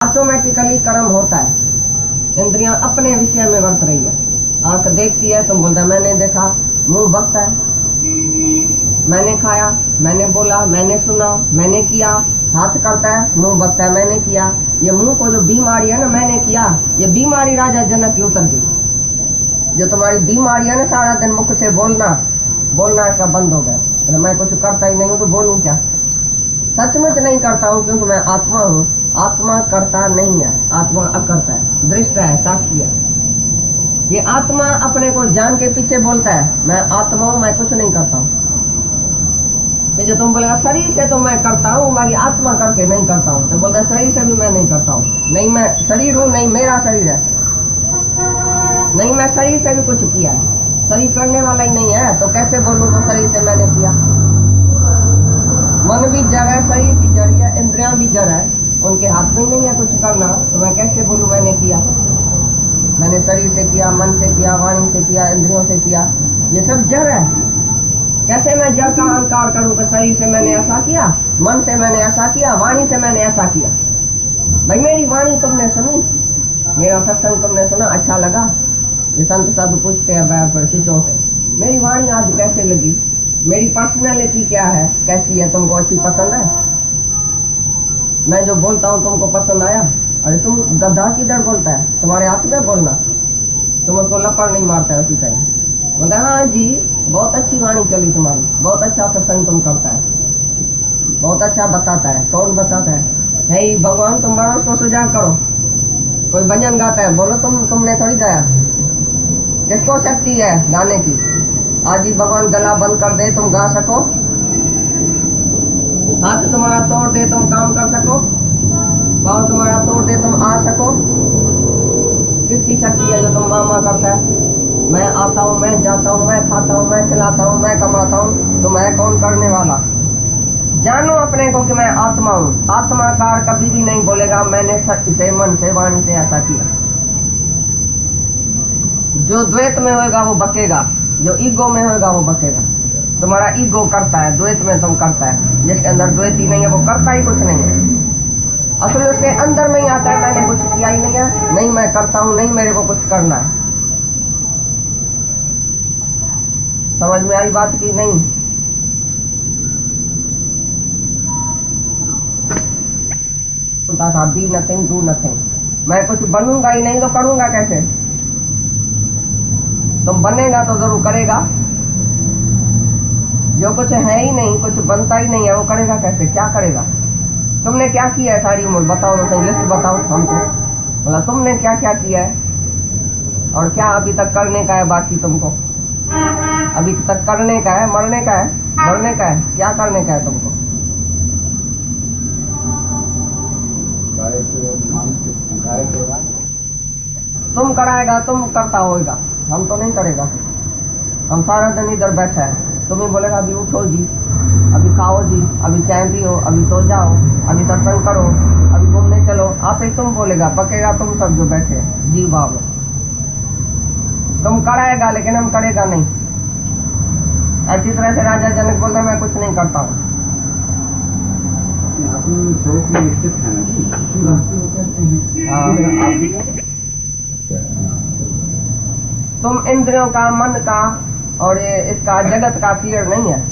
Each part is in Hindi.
ऑटोमेटिकली कर्म होता है। इंद्रियां अपने विषय में वर्त रही है। आंख देखती है, तुम बोलते मैंने देखा। मुंह बकता है, मैंने खाया, मैंने बोला, मैंने सुना, मैंने किया। हाथ करता है, मुंह बकता है, मैंने किया। ये मुंह को जो बीमारी है ना, मैंने किया, ये बीमारी राजा जनक की उतर गई। जो तुम्हारी बीमारी है ना, सारा दिन मुख से बोलना इसका बंद हो गया। तो मैं कुछ करता ही नहीं हूँ तो बोलूं क्या? सचमुच नहीं करता हूँ, क्योंकि मैं आत्मा हूँ। आत्मा करता नहीं है, आत्मा अकर्ता है, दृष्ट है, साक्षी है। ये आत्मा अपने को जान के पीछे बोलता है मैं आत्मा हूँ, मैं कुछ नहीं करता हूँ। जो तुम बोलेगा शरीर से तो मैं करता हूँ, बाकी आत्मा करके नहीं करता हूँ, तो बोलता शरीर से भी मैं नहीं करता हूँ। नहीं मैं शरीर हूँ, नहीं मेरा शरीर है, नहीं मैं शरीर से भी कुछ किया है। शरीर करने वाला ही नहीं है, तो कैसे बोलूँ तो शरीर से मैंने किया? मन भी जड़ है, शरीर भी जड़ है, इंद्रियां भी जड़ है, उनके हाथ में नहीं है कुछ करना, तो मैं कैसे बोलूँ मैंने किया? मैंने शरीर से किया, मन से किया, वाणी से किया, इंद्रियों से किया, ये सब जड़ है। कैसे मैं जड़ का अहंकार करूं कि शरीर से मैंने ऐसा किया, मन से मैंने ऐसा किया, वाणी से मैंने ऐसा किया? भाई मेरी वाणी तुमने सुनी, मेरा सत्संग तुमने सुना, अच्छा लगा। ये संत साधु पूछते हैं बैर पर शिष्यों से, मेरी वाणी आज कैसे लगी, मेरी पर्सनैलिटी क्या है, कैसी है, तुमको अच्छी पसंद है? मैं जो बोलता हूँ तुमको पसंद आया? अरे तुम गधा किधर बोलता है, तुम्हारे हाथ में बोलना, तुम उसको लपड़ नहीं मारता है उसी टाइम। बोलता है हाँ जी बहुत अच्छी वाणी चली तुम्हारी, बहुत अच्छा सत्संग तुम करता है, बहुत अच्छा बताता है। कौन बताता है? हे भगवान तुम बड़ा उसको सुझाव करो। कोई भजन गाता है, बोलो तुमने थोड़ी गाया, किसको शक्ति है गाने की? आज ही भगवान गला बंद कर दे तुम गा सको, हाथ तुम्हारा तोड़ दे तुम काम कर सको, पाँव तुम्हारा तोड़ दे तुम आ सको। किसकी शक्ति है जो तुम मामा करता है? मैं आता हूँ, मैं जाता हूँ, मैं खाता हूँ, मैं खिलाता हूँ, मैं कमाता हूँ, तो मैं कौन करने वाला? जानो अपने को कि मैं आत्मा हूँ। आत्माकार कभी भी नहीं बोलेगा मैंने से मन से वाणी से ऐसा किया। जो द्वैत में होगा वो बकेगा, जो ईगो में होगा वो बकेगा। तुम्हारा ईगो करता है, द्वैत में तुम करता है। जिसके अंदर द्वैत ही नहीं है वो करता ही कुछ नहीं है। असल उसके अंदर में ही आता है मैंने कुछ किया ही नहीं है, नहीं मैं करता हूँ, नहीं मेरे को कुछ करना है। समझ में आई बात की नहीं? था बी नथिंग डू नथिंग, मैं कुछ बनूंगा ही नहीं तो करूंगा कैसे? तुम बनेगा तो जरूर करेगा, जो कुछ है ही नहीं, कुछ बनता ही नहीं है, वो करेगा कैसे? क्या करेगा? तुमने क्या किया है सारी उम्र? बताओ तो लिस्ट बताओ हमको। मतलब तुमने क्या क्या किया है और क्या अभी तक करने का है बाकी तुमको? अभी तक करने का है, मरने का है, मरने का है, क्या करने का है तुमको? तुम कराएगा, तुम करता होगा, हम तो नहीं करेगा। हम सारा दिन इधर बैठा है, तुम ही बोलेगा अभी उठो जी, अभी खाओ जी, अभी चाय पियो, अभी सो जाओ, अभी सत्संग करो, अभी घूमने चलो। आप ही तुम बोलेगा, पकेगा तुम सब जो बैठे जी भाव में। तुम कराएगा लेकिन हम करेगा नहीं। ऐसी तरह से राजा जनक बोलता मैं कुछ नहीं करता हूँ। तुम इंद्रियों का, मन का और ये इसका जगत का क्लियर नहीं है।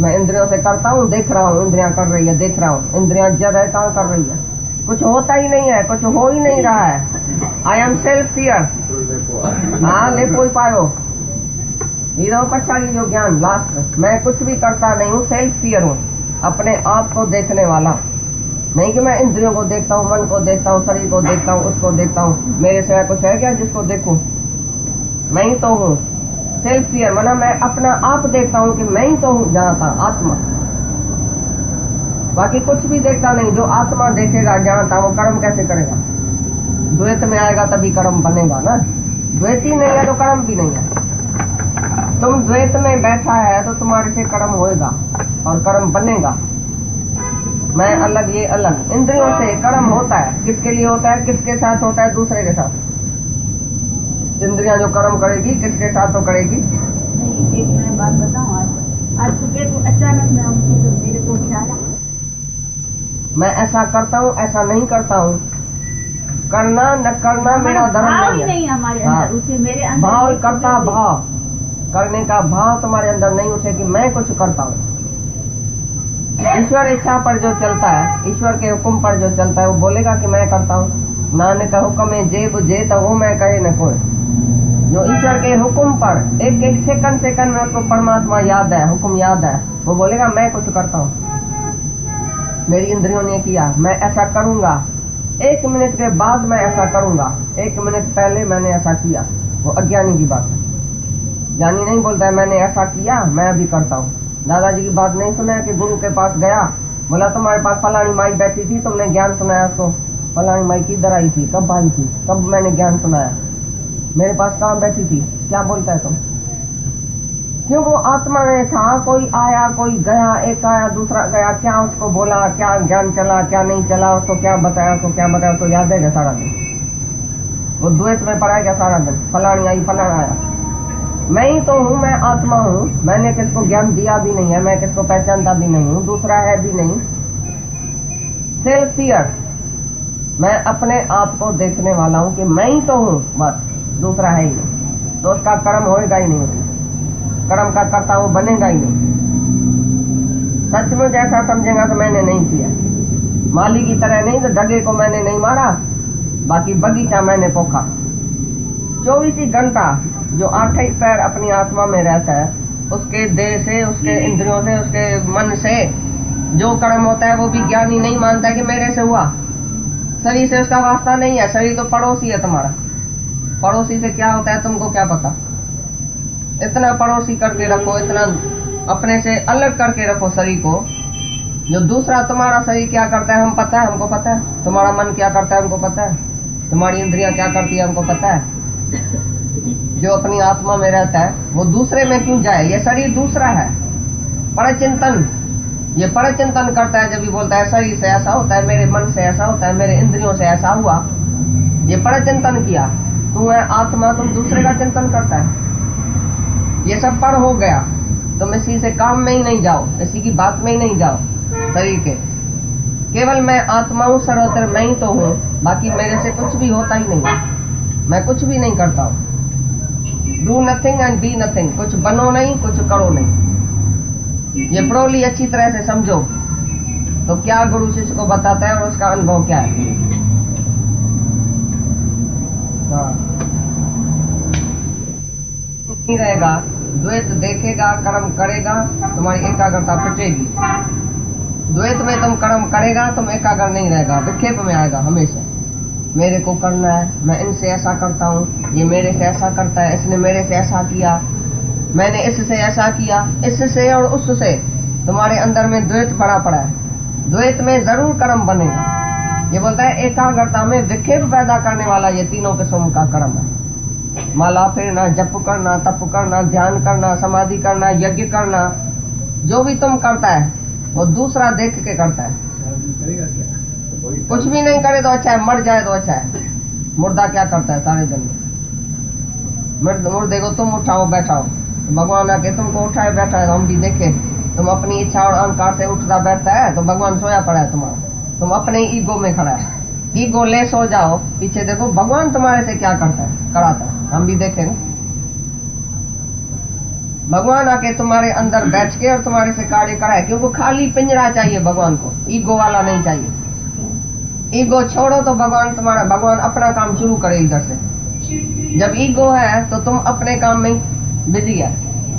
मैं इंद्रियों से करता हूँ, देख रहा हूँ इंद्रियां कर रही है, देख रहा हूँ इंद्रियां जड़ है, कहाँ कर रही है? कुछ होता ही नहीं है, कुछ हो ही नहीं रहा है। I am self fear. हाँ ले कोई पायो हीरो पछाड़ी जो ज्ञान लास्ट। मैं कुछ भी करता नहीं हूँ, सेल्फ फियर हूँ, अपने आप को देखने वाला। नहीं कि मैं इंद्रियों को देखता हूँ, मन को देखता हूँ, शरीर को देखता हूँ, उसको देखता हूँ। मेरे सिवा कुछ है क्या जिसको देखूं? मैं ही तो हूँ। सेल्फ फियर माना मैं अपना आप देखता हूँ कि मैं ही तो हूँ, जहाँ था आत्मा, बाकी कुछ भी देखता नहीं। जो आत्मा देखेगा जहाँ था वो कर्म कैसे करेगा? द्वैत में आएगा तभी कर्म बनेगा ना। द्वैत ही नहीं है तो कर्म भी नहीं है। तुम द्वैत में बैठा है तो तुम्हारे से कर्म होएगा और कर्म बनेगा। मैं अलग, ये अलग। इंद्रियों से कर्म होता है, किसके लिए होता है? किसके साथ होता है? दूसरे के साथ। इंद्रियां जो कर्म करेगी किसके साथ तो करेगी? नहीं, एक मैं बात बताऊं। आज सुबह को अचानक मैं उठी तो मेरे को ख्याल, मैं ऐसा करता हूँ, ऐसा नहीं करता हूँ, करना न करना मेरा धर्म भाव नहीं ही है। नहीं हमारे हाँ। अंदर, उसे मेरे अंदर भाव ये करता चीज़ें- भाव, करने का भाव तुम्हारे अंदर नहीं उठे कि मैं कुछ करता हूँ। ईश्वर इच्छा पर जो चलता है, ईश्वर के हुक्म पर जो चलता है, वो बोलेगा कि मैं करता हूँ। नानक हुक्म है जे बुझे तो वो मैं कहे न कोई। जो ईश्वर के हुक्म पर एक एक सेकंड सेकंड में उसको परमात्मा याद है, हुक्म याद है, वो बोलेगा मैं कुछ करता हूँ। मेरी इंद्रियों ने किया, मैं ऐसा करूंगा, 1 मिनट के बाद मैं ऐसा करूंगा, 1 मिनट पहले मैंने ऐसा किया। वो अज्ञानी की बात है। ज्ञानी नहीं बोलता है मैंने ऐसा किया, मैं अभी करता हूँ। दादाजी की बात नहीं सुना है कि गुरु के पास गया, बोला तुम्हारे पास फलानी माई बैठी थी, तुमने ज्ञान सुनाया उसको। फलानी माई किधर आई थी, कब आई थी, कब मैंने ज्ञान सुनाया, मेरे पास कहाँ बैठी थी, क्या बोलता है तुम? क्यों? वो आत्मा में था, कोई आया कोई गया, एक आया दूसरा गया, क्या उसको बोला, क्या ज्ञान चला क्या नहीं चला, उसको क्या बताया, उसको क्या बताया, उसको याद है क्या सारा दिन? वो द्वैत में पड़ा है क्या सारा दिन? फलानी आई फलाना आया। मैं ही तो हूँ, मैं आत्मा हूँ, मैंने किसको ज्ञान दिया भी नहीं है, मैं किसको पहचानता भी नहीं हूँ, दूसरा है भी नहीं। सेल्फियर, मैं अपने आप को देखने वाला हूँ कि मैं ही तो हूँ, बस, दूसरा है ही नहीं। तो उसका कर्म होएगा ही नहीं, उसी कर्म का करता वो बनेगा ही नहीं। सचमुच ऐसा समझेगा तो मैंने नहीं किया, माली की तरह नहीं, तो डगे को मैंने नहीं मारा, बाकी बगीचा मैंने पोखा। 24 घंटा जो 8 ही पैर अपनी आत्मा में रहता है, उसके देह से, उसके इंद्रियों से, उसके मन से जो कर्म होता है, वो भी ज्ञानी नहीं मानता कि मेरे से हुआ। शरीर से उसका वास्ता नहीं है, शरीर तो पड़ोसी है तुम्हारा। पड़ोसी से क्या होता है तुमको क्या पता? इतना पड़ोसी करके रखो, इतना अपने से अलग करके रखो शरीर को। जो दूसरा तुम्हारा शरीर क्या करता है हम पता है, हमको पता है। तुम्हारा मन क्या करता है हमको पता है। तुम्हारी इंद्रियां क्या करती है हमको पता है। जो अपनी आत्मा में रहता है वो दूसरे में क्यों जाए? ये शरीर दूसरा है। परचिंतन, ये परचिंतन करता है जब भी बोलता है शरीर से ऐसा होता है, मेरे मन से ऐसा होता है, मेरे इंद्रियों से ऐसा हुआ। ये परचिंतन किया। तू है आत्मा, तुम दूसरे का चिंतन करता है। ये सब पर हो गया, तुम इसी से काम में ही नहीं जाओ, इसी की बात में ही नहीं जाओ। शरीर के केवल मैं आत्मा हूँ, सर्वत्र मैं ही तो हूँ, बाकी मेरे से कुछ भी होता ही नहीं। मैं कुछ भी नहीं करता हूँ। Do nothing and be nothing, कुछ बनो नहीं कुछ करो नहीं। ये प्रोली अच्छी तरह से समझो तो क्या गुरु शिष्य को बताता है और उसका अनुभव क्या है। नहीं रहेगा, द्वैत देखेगा, कर्म करेगा, तुम्हारी एकाग्रता पिटेगी। द्वैत में तुम कर्म करेगा, तुम एकाग्र नहीं रहेगा, विक्षेप में आएगा हमेशा। मेरे को करना है, मैं इनसे ऐसा करता हूँ, ये मेरे से ऐसा करता है, इसने मेरे से ऐसा किया, मैंने इससे ऐसा किया, इससे और उससे। तुम्हारे अंदर में द्वैत भरा पड़ा है। द्वैत में जरूर कर्म बनेगा। ये बोलता है एकाग्रता में विक्षेप पैदा करने वाला ये तीनों किस्म का कर्म है। माला फेरना, जप करना, तप करना, ध्यान करना, समाधि करना, यज्ञ करना, जो भी तुम करता है वो दूसरा देख के करता है। कुछ भी नहीं करे तो अच्छा है, मर जाए तो अच्छा है। मुर्दा क्या करता है सारे दिन में? मुर्दे को तुम उठाओ बैठाओ, तो भगवान आके तुमको उठाए बैठा है, तो हम भी देखे। तुम अपनी इच्छा और अहंकार से उठता बैठता है तो भगवान सोया पड़ा है तुम्हारा। तुम अपने ईगो में खड़ा है, ईगो ले सो जाओ, पीछे देखो भगवान तुम्हारे से क्या करता है, कराता है, हम भी देखें। भगवान आके तुम्हारे अंदर बैठ के और तुम्हारे से कार्य कराए, क्योंकि खाली पिंजरा चाहिए भगवान को, ईगो वाला नहीं चाहिए। ईगो छोड़ो तो भगवान अपना काम शुरू करे इधर से। जब ईगो है तो तुम अपने काम में बिजी है।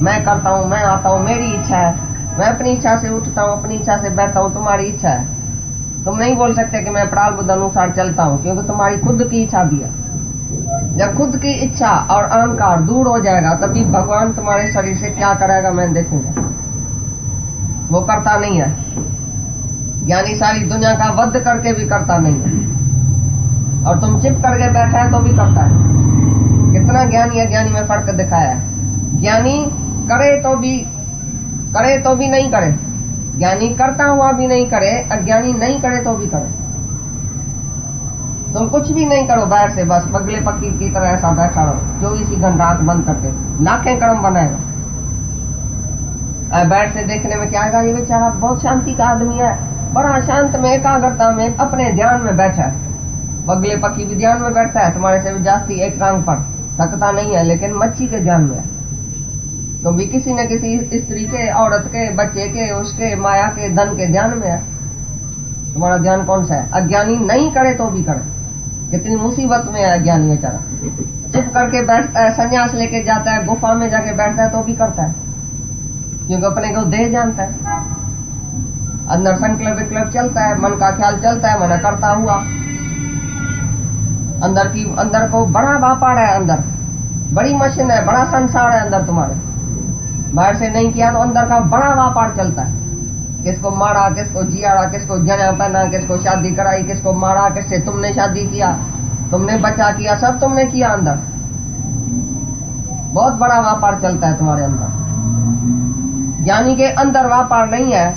मैं करता हूँ, मैं आता हूँ, मेरी इच्छा है, मैं अपनी इच्छा से उठता हूँ, अपनी इच्छा से बैठता हूँ, तुम्हारी इच्छा है। तुम नहीं बोल सकते कि मैं प्रारब्ध अनुसार चलता हूँ, क्योंकि तुम्हारी खुद की इच्छा भी है। जब खुद की इच्छा और अहंकार दूर हो जाएगा तभी भगवान तुम्हारे शरीर से क्या करेगा मैं देखूंगा। वो करता नहीं है। ज्ञानी सारी दुनिया का वध करके भी करता नहीं है, और तुम चिप करके बैठा है तो भी करता है। कितना ज्ञानी अज्ञानी में फर्क दिखाया है। ज्ञानी करे तो भी नहीं करे, ज्ञानी करता हुआ भी नहीं करे, अज्ञानी नहीं करे तो भी करे। तुम कुछ भी नहीं करो, बाहर से बस बगले पक्की की तरह ऐसा बैठा रहो 24 घंटा आंख बंद करके, लाखें कर्म बनाएगा। बैठ से देखने में क्या आएगा, ये बेचारा बहुत शांति का आदमी है, बड़ा शांत में एकाग्रता में अपने ध्यान में बैठा है। बगले पक्षी भी ध्यान में बैठता है, तुम्हारे से भी जास्ती एकांग पर थकता नहीं है, लेकिन मच्छी के ध्यान में है। तुम भी किसी न किसी स्त्री के, औरत के, बच्चे के, उसके, माया के, धन के ध्यान में है। तुम्हारा ध्यान कौन सा है? अज्ञानी नहीं करे तो भी करे। कितनी मुसीबत में है अज्ञानी बेचारा, चुप करके बैठता है, संन्यास लेके जाता है, गुफा में जाके बैठता है तो भी करता है, क्योंकि अपने को देह जानता है। अंदर संकल्प विकल्प चलता है, मन का ख्याल चलता है, मना करता हुआ। अंदर को बड़ा व्यापार है, अंदर बड़ी मशीन है, बड़ा संसार है अंदर तुम्हारे। बाहर से नहीं किया तो अंदर का बड़ा व्यापार चलता है। किसको मारा, किसको जियाड़ा, किसको जना पहना, किसको शादी कराई, किसको मारा, किससे तुमने शादी किया, तुमने बच्चा किया, सब तुमने किया। अंदर बहुत बड़ा व्यापार चलता है तुम्हारे अंदर। ज्ञानी के अंदर व्यापार नहीं है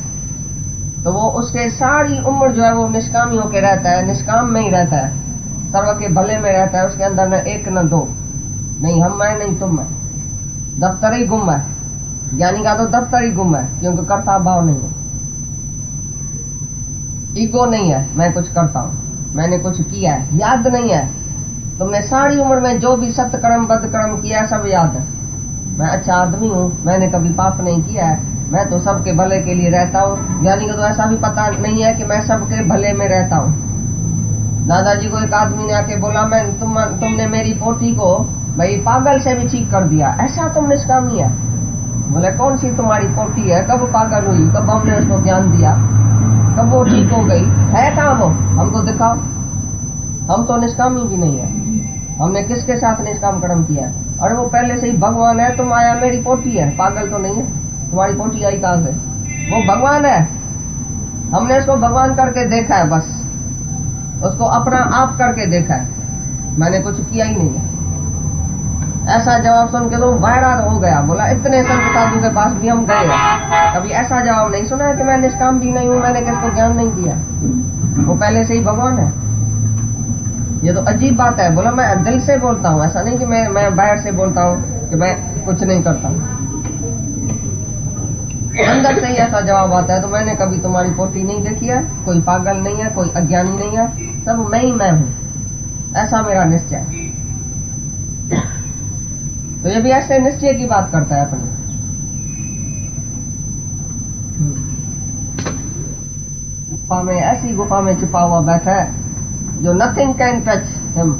तो वो उसके सारी उम्र जो है वो निष्कामी होके रहता है, निष्काम में ही रहता है, सर्व के भले में रहता है। उसके अंदर न एक न दो, नहीं हम मैं नहीं तुम मैं, दफ्तर ही गुम है। ज्ञानी का तो दफ्तर ही गुम है, क्योंकि कर्ता भाव नहीं है, ईगो नहीं है, मैं कुछ करता हूँ, मैंने कुछ किया है, याद नहीं है। तुमने सारी उम्र में जो भी सत्कर्म बदकर्म किया है सब याद है। मैं अच्छा आदमी हूँ, मैंने कभी पाप नहीं किया है, मैं तो सबके भले के लिए रहता हूँ। ज्ञानी को तो ऐसा भी पता नहीं है कि मैं सबके भले में रहता हूँ। दादाजी को एक आदमी ने आके बोला, मैं तुमने मेरी पोती को भाई पागल से भी ठीक कर दिया, ऐसा तुम निष्कामी है? बोले कौन सी तुम्हारी पोती है, कब पागल हुई, कब हमने उसको ज्ञान दिया, कब वो ठीक हो गई है? कहाँ वो, हमको दिखाओ। हम तो निष्कामी भी नहीं है, हमने किसके साथ निष्काम कर्म किया है? अरे वो पहले से ही भगवान है, तुम आया मेरी पोती है, पागल तो नहीं है। तुम्हारी पोती आई कहाँ से? वो भगवान है, हमने उसको भगवान करके देखा है, बस उसको अपना आप करके देखा है, मैंने कुछ किया ही नहीं है। ऐसा जवाब सुन के तो वैराग हो गया, बोला इतने संत साधु के पास भी हम गए हैं, कभी ऐसा जवाब नहीं सुना है कि मैं निष्काम भी नहीं हूँ, मैंने किसको ज्ञान नहीं दिया। वो पहले से ही भगवान है, ये तो अजीब बात है। बोला मैं दिल से बोलता हूँ, ऐसा नहीं कि मैं बाहर से बोलता हूँ कि मैं कुछ नहीं करता हूँ, अंदर से ही ऐसा जवाब आता है। तो मैंने कभी तुम्हारी पोती नहीं देखी है, कोई पागल नहीं है, कोई अज्ञानी नहीं है, सब मैं ही मैं हूँ, ऐसा मेरा निश्चय है। तो ये भी ऐसे निश्चय की बात करता है अपने। गुफा में, ऐसी गुफा में छुपा हुआ बैठा है जो नथिंग कैन टच हिम,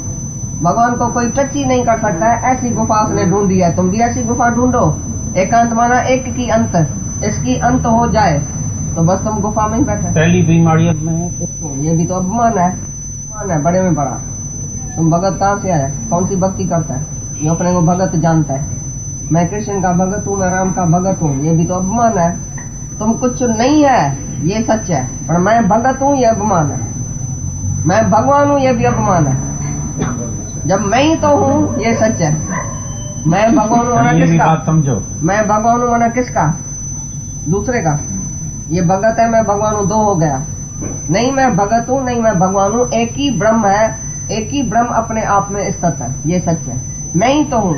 भगवान को कोई टच ही नहीं कर सकता है, ऐसी गुफा उसने ढूंढी है। तुम भी ऐसी गुफा ढूंढो। एकांत माना एक की अंत, इसकी अंत हो जाए तो बस तुम गुफा में ही बैठे। पहली बीमारी अब में है, ये भी तो अपमान है, अपमान है बड़े में बड़ा। तुम भगत कहाँ से आया, कौन सी भक्ति करता है? ये अपने को भगत जानता है, मैं कृष्ण का भगत हूँ, मैं राम का भगत हूँ, ये भी तो अपमान है। तुम कुछ नहीं है ये सच है, पर मैं भगत हूँ ये अपमान है। मैं भगवान हूँ ये भी अपमान है। जब मैं ही तो हूँ ये सच है। मैं भगवान हूँ मना किसका? समझो, मैं भगवान हूँ मना किसका? दूसरे का। ये भगत है, मैं भगवान हूँ, दो हो गया। नहीं मैं भगत हूँ, नहीं मैं भगवान हूँ, एक ही ब्रह्म है, एक ही ब्रह्म अपने आप में स्थित है, ये सच है। मैं ही तो हूँ,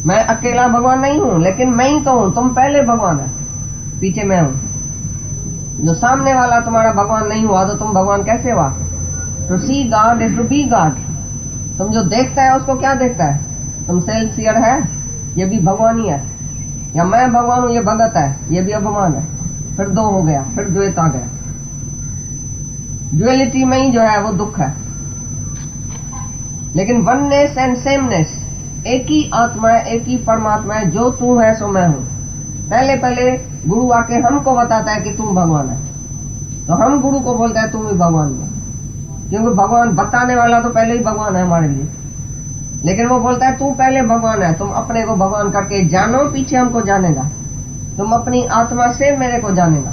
मैं अकेला भगवान नहीं हूँ, लेकिन मैं ही तो हूँ। तुम पहले भगवान है, पीछे मैं हूँ। जो सामने वाला तुम्हारा भगवान नहीं हुआ तो तुम भगवान कैसे हुआ? To see God is to be God. तुम जो देखता है उसको क्या देखता है? तुम सेल्फ सियर है, ये भी भगवान ही है। या मैं भगवान हूँ, ये भगत है, ये भी अभिमान है। फिर दो हो गया, फिर द्वैत आ गया। ड्युअलिटी में ही जो है वो दुख है। लेकिन वननेस एंड सेमनेस, एक ही आत्मा है, एक ही परमात्मा है, जो तू है सो मैं हूँ। पहले पहले गुरु आके हमको बताता है कि तुम भगवान है, तो हम गुरु को बोलते हैं तुम भी भगवान हो, क्योंकि भगवान बताने वाला तो पहले ही भगवान है हमारे लिए। लेकिन वो बोलता है तू पहले भगवान है, तुम अपने को भगवान करके जानो, पीछे हमको जानेगा। तुम अपनी आत्मा से मेरे को जानेगा,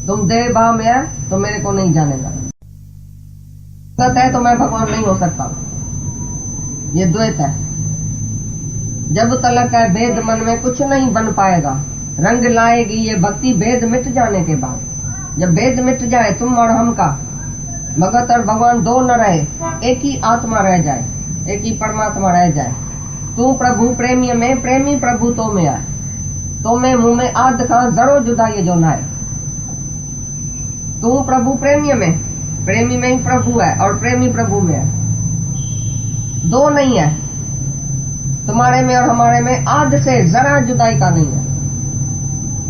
तुम देह भाव में है तो मेरे को नहीं जानेगा। सत है तो मैं भगवान नहीं हो सकता, ये द्वैत है। जब तलक है भेद मन में कुछ नहीं बन पाएगा, रंग लाएगी ये भक्ति भेद मिट जाने के बाद। जब भेद मिट जाए तुम और हम का, भगत और भगवान दो न रहे, एक ही आत्मा रह जाए, एक ही परमात्मा रह जाए। तू प्रभु प्रेमी में, प्रेमी प्रभु तो में आए, तो में मुंह में आध खा जरो जुदा ये जो नाए। तू प्रभु प्रेमी में, प्रेमी में ही प्रभु है और प्रेमी प्रभु में है, दो नहीं है। तुम्हारे में और हमारे में आद से जरा जुदाई का नहीं है।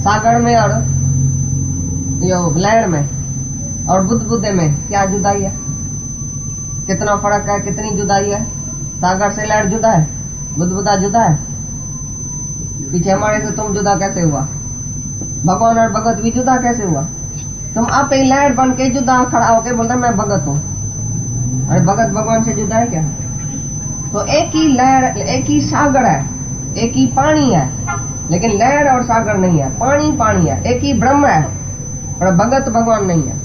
सागर में और लहर में और बुदबुदे में क्या जुदाई है? कितना फर्क है, कितनी जुदाई है? सागर से लहर जुदा है, बुदबुदा जुदा है। पीछे हमारे से तुम जुदा कैसे हुआ? भगवान और भगत भी जुदा कैसे हुआ? तुम आप ही लहर बन के जुदा खड़ा होके बोलते मैं भगत हूँ। अरे भगत भगवान से जुदा है क्या? तो एक ही लहर, एक ही सागर है, एक ही पानी है, लेकिन लहर और सागर नहीं है, पानी पानी है। एक ही ब्रह्म है और भगत भगवान नहीं है,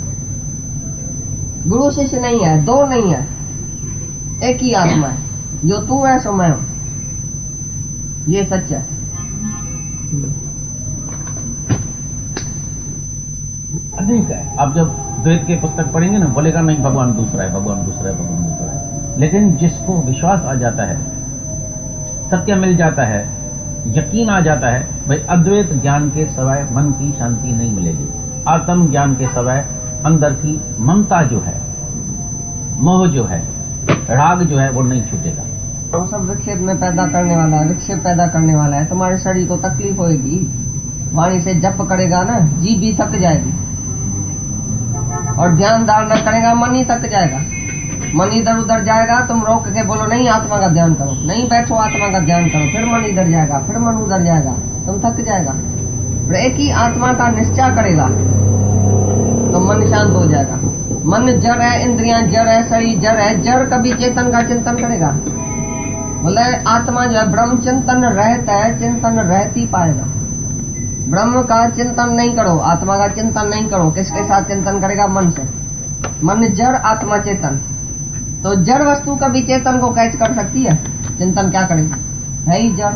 गुरु शिष्य नहीं है, दो नहीं है, एक ही आत्मा है। जो तू है सो मैं हूं, ये सच है। ठीक है, अब जब द्वैत के पुस्तक पढ़ेंगे ना, बोलेगा नहीं भगवान दूसरा है, भगवान दूसरा है, भगवान दूसरा है। लेकिन जिसको विश्वास आ जाता है, सत्य मिल जाता है, यकीन आ जाता है, भाई अद्वैत ज्ञान के सिवाय मन की शांति नहीं मिलेगी। आत्म ज्ञान के सिवाय अंदर की ममता जो है, मोह जो है, राग जो है, वो नहीं छूटेगा। वो सब विक्षेप में पैदा करने वाला है, विक्षेप पैदा करने वाला है। तुम्हारे शरीर को तकलीफ होगी, वाणी से जप करेगा ना, जीभ भी थक जाएगी, और ध्यान धारणा करेगा, मन ही थक जाएगा। मन इधर उधर जाएगा, तुम रोक के बोलो नहीं आत्मा का ध्यान करो, नहीं बैठो आत्मा का ध्यान करो, फिर मन इधर जाएगा, फिर मन उधर जाएगा, तुम थक जाएगा। फिर एक ही आत्मा का निश्चय करेगा तो मन शांत हो जाएगा। मन जड़ है, इंद्रियां जड़ है, शरीर जड़ है, जड़ कभी चेतन का चिंतन करेगा? बोले आत्मा जो है ब्रह्म चिंतन रहता है, चिंतन रहती पाएगा। ब्रह्म का चिंतन नहीं करो, आत्मा का चिंतन नहीं करो, किसके साथ चिंतन करेगा? मन से। मन जड़, आत्मा चेतन। तो जड़ वस्तु कभी चेतन को कैच कर सकती है? चिंतन क्या करेगी? है ही जड़।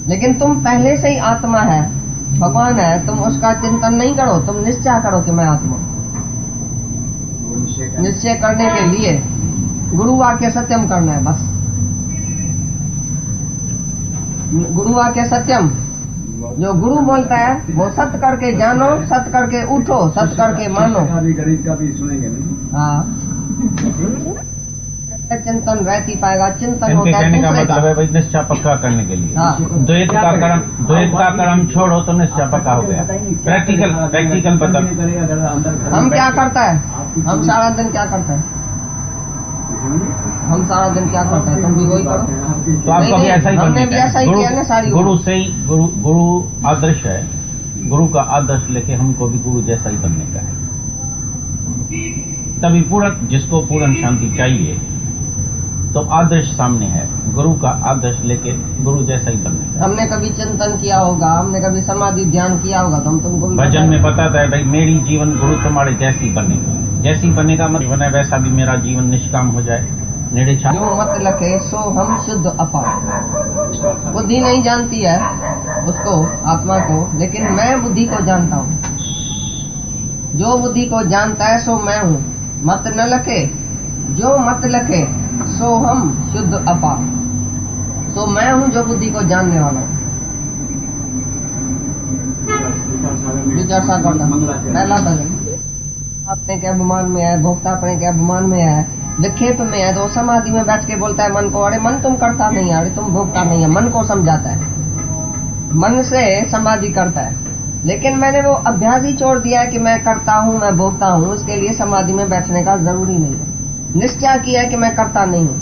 लेकिन तुम पहले से ही आत्मा है, भगवान है, तुम उसका चिंतन नहीं करो, तुम निश्चय करो कि मैं आत्मा। निश्चय करने के लिए गुरु वाक्य सत्यम करना है बस। गुरु वाक्य सत्यम, जो गुरु बोलता है वो सत्य करके जानो, सत्य करके उठो, सत्य करके मानो। गरीब का भी सुनेंगे नहीं। हाँ, चिंतन रहती पाएगा। चिंतन इनके होता है कहने का दूसरे मतलब है भाई निश्चय पक्का करने के लिए। हाँ। द्वैत का कर्म छोड़ो तो निश्चय पक्का हो गया। प्रैक्टिकल बता। हम क्या करता है? हम सारा दिन क्या करते हैं? हम सारा दिन क्या करते हैं? तुम भी वही करो। तो आपको भी ऐसा ही हमने भी बनना ऐसा ही किया ना सारी। गुरु से ही गुरु आदर्श है, गुरु का आदर्श लेके हमको भी गुरु जैसा ही बनने का है। तभी पूर्ण, जिसको पूर्ण शांति चाहिए तो आदर्श सामने है, गुरु का आदर्श लेके गुरु जैसा ही बनने का। हमने कभी चिंतन किया होगा, हमने कभी समाधि ध्यान किया होगा, तो हम तुमको भजन में बताता है भाई मेरी जीवन गुरु तुम्हारे जैसी बनेगा। जैसी बनेगा मतलब वैसा भी मेरा जीवन निष्काम हो जाए। जो मत लखे सो हम शुद्ध अपार। बुद्धि नहीं जानती है उसको, आत्मा को, लेकिन मैं बुद्धि को जानता हूँ। जो बुद्धि को जानता है सो मैं हूँ। मत न लखे, जो मत लखे सो हम शुद्ध अपार। सो मैं हूँ जो बुद्धि को जानने वाला हूँ। विचार सागर का पहला भजन। अपने के अभिमान में है, भोक्ता अपने के अभिमान में है, विक्षेप में है, तो समाधि में बैठ के बोलता है मन को, अरे मन तुम करता नहीं है, अरे तुम भोगता नहीं है। मन को समझाता है, मन से समाधि करता है। लेकिन मैंने वो अभ्यास ही छोड़ दिया है कि मैं करता हूँ, मैं भोगता हूँ, उसके लिए समाधि में बैठने का जरूरी नहीं है। निश्चय किया है कि मैं करता नहीं हूँ।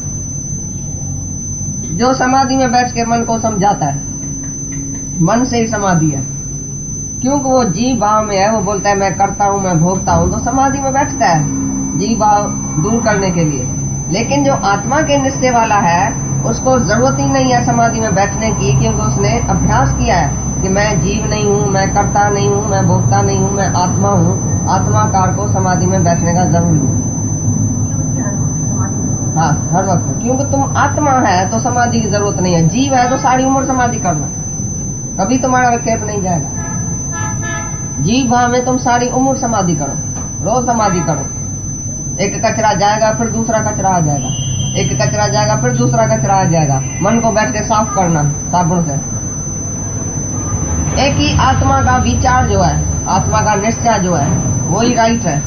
जो समाधि में बैठ के मन को समझाता है, मन से ही समाधि है, क्योंकि वो जीव भाव में है। वो बोलता है मैं करता हूँ, मैं भोगता हूँ, तो समाधि में बैठता है जीव भाव दूर करने के लिए। लेकिन जो आत्मा के निश्चय वाला है, उसको जरूरत ही नहीं है समाधि में बैठने की, क्योंकि उसने अभ्यास किया है कि मैं जीव नहीं हूँ, मैं करता नहीं हूँ, मैं भोगता नहीं हूँ, मैं आत्मा हूँ। आत्माकार को समाधि में बैठने का जरूरी है। हाँ, हर वक्त, क्योंकि तुम आत्मा है तो समाधि की जरूरत नहीं है। जीव है तो सारी उम्र समाधि करना, कभी तुम्हारा विक्षेप नहीं जाएगा। जीव भाव में तुम सारी उम्र समाधि करो, रोज समाधि करो। एक कचरा जाएगा फिर दूसरा कचरा आ जाएगा, एक कचरा जाएगा फिर दूसरा कचरा आ जाएगा। मन को बैठ के साफ करना साबुन से। एक ही आत्मा का विचार जो है, आत्मा का निश्चय जो है, वही राइट है।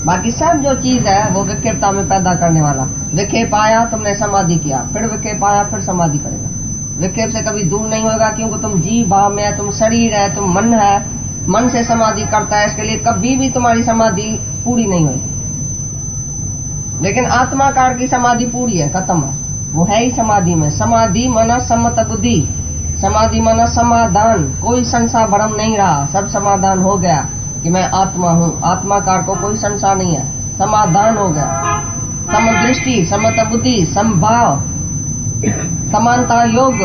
बाकी सब जो चीज है वो विक्षेपता में पैदा करने वाला। विक्षेप आया, तुमने समाधि किया, फिर विक्षेप आया, फिर समाधि करेगा। विक्षेप से कभी दूर नहीं होगा, क्योंकि तुम जीव भाव में है, तुम शरीर है, तुम मन है। मन से समाधि करता है, इसके लिए कभी भी तुम्हारी समाधि पूरी नहीं हुई। लेकिन आत्माकार की समाधि पूरी है, खत्म है, वो है ही समाधि में। समाधि माना सम्मत बुद्धि, समाधि माना समाधान। कोई संसार भ्रम नहीं रहा, सब समाधान हो गया कि मैं आत्मा हूँ। आत्माकार को कोई संसार नहीं है, समाधान हो गया। समदृष्टि, समता बुद्धि, संभाव, समानता योग,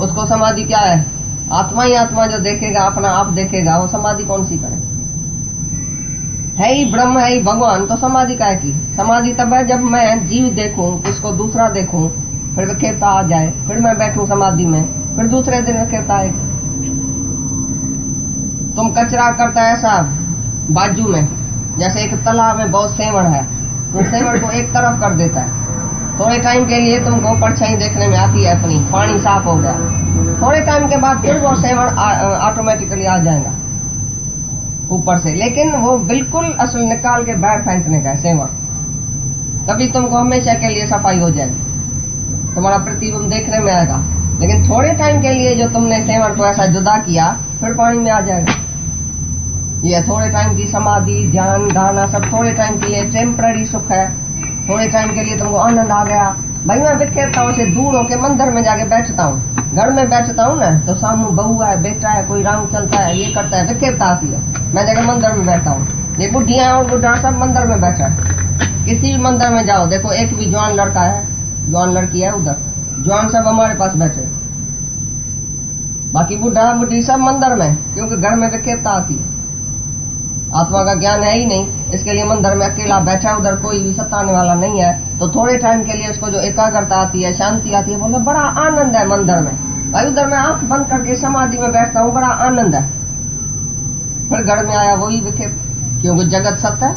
उसको समाधि क्या है? आत्मा ही आत्मा जो देखेगा, अपना आप देखेगा, वो समाधि कौन सी करे? है ही ब्रह्म, है ही भगवान, तो समाधि काय की? समाधि तब है जब मैं जीव देखूं, किसको दूसरा देखूं, फिर विक्षेपता आ जाए, फिर मैं बैठूं समाधि में, फिर दूसरे दिन विक्षेपता आएगी। तुम कचरा करता है साहब बाजू में, जैसे एक तालाब में बहुत सेवड़ है, तो सेवड़ को एक तरफ कर देता है। थोड़े टाइम के लिए तुमको परछाई देखने में आती है अपनी, पानी साफ हो गया, थोड़े टाइम के बाद फिर वो सेवड़ ऑटोमेटिकली आ जाएगा ऊपर से। लेकिन वो बिल्कुल असल निकाल के बाहर फेंकने का है सेवड़। तभी तुमको हमेशा के लिए सफाई हो जाएगी, तुम्हारा प्रतिबिंब देखने में आएगा। लेकिन थोड़े टाइम के लिए जो तुमने सेवड़ को ऐसा जुदा किया, फिर पानी में आ जाएगा। ये थोड़े टाइम की समाधि, ध्यान, धारणा सब थोड़े टाइम के लिए टेम्पररी सुख है। थोड़े टाइम के लिए तुमको आनंद आ गया। भाई मैं विक्षेपताओं से दूर होके मंदिर में जाके बैठता हूँ, घर में बैठता हूँ ना, तो सामू बहू है, बेटा है, कोई रंग चलता है, ये करता है, विक्षेपता आती है। मैं जाके मंदिर में बैठता हूँ। ये बुढ़िया और बुढ़ा सब मंदिर में बैठा है। किसी भी मंदिर में जाओ, देखो एक भी जवान लड़का है, जवान लड़की है, उधर जवान सब हमारे पास बैठे। बाकी बुढ़ा बुढ़ी सब मंदिर में, क्योंकि घर में विक्षेपता आती है, आत्मा का ज्ञान है ही नहीं, इसके लिए मंदिर में अकेला बैठा, उधर कोई भी सताने वाला नहीं है। तो थोड़े टाइम के लिए उसको जो एकाग्रता आती है, शांति आती है, बोले बड़ा आनंद है मंदिर में। भाई उधर मैं आंख बंद करके समाधि में बैठता हूँ, बड़ा आनंद है। फिर घर में आया वही विक्षेप, क्योंकि जगत सत्य है,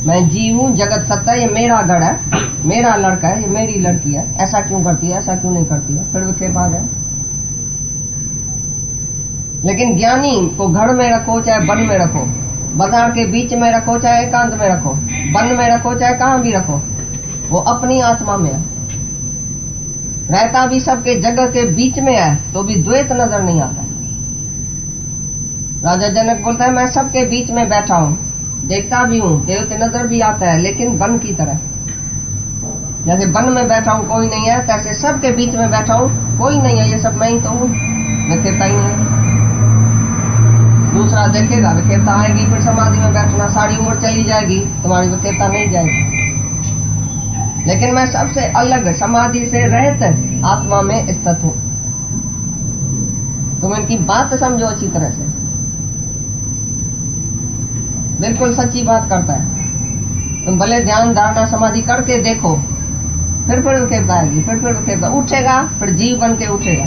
मैं जीव हूँ, जगत सत्य है, ये मेरा घर है, मेरा लड़का है, ये मेरी लड़की है, ऐसा क्यों करती है, ऐसा क्यों नहीं करती है, फिर विक्षेप आ गया। लेकिन ज्ञानी को घर में रखो चाहे वन में रखो, बाजार के बीच में रखो चाहे एकांत में रखो, वन में रखो चाहे कहाँ भी रखो, वो अपनी आत्मा में है। रहता भी सबके जगह के बीच में है, तो भी द्वैत नजर नहीं आता। राजा जनक बोलता है मैं सबके बीच में बैठा हूँ, देखता भी हूँ, देवते नजर भी आता है, लेकिन वन की तरह। जैसे वन में बैठा हूँ कोई नहीं है, तैसे सबके बीच में बैठा हूँ, कोई नहीं है, ये सब मैं ही तो हूँ, विक्षेपता ही नहीं है। दूसरा देखेगा, विक्षेपता आएगी, फिर समाधि में बैठना, सारी उम्र चली जाएगी, तुम्हारी विक्षेपता नहीं जाएगी। लेकिन मैं सबसे अलग, समाधि से रहित आत्मा में स्थित हूँ। तुम इनकी बात समझो अच्छी तरह से, बिल्कुल सच्ची बात करता है। तुम भले ध्यान धारणा समाधि करके देखो, फिर विक्षेपता आएगी, फिर विक्षेपता उठेगा, फिर जीव बन के उठेगा।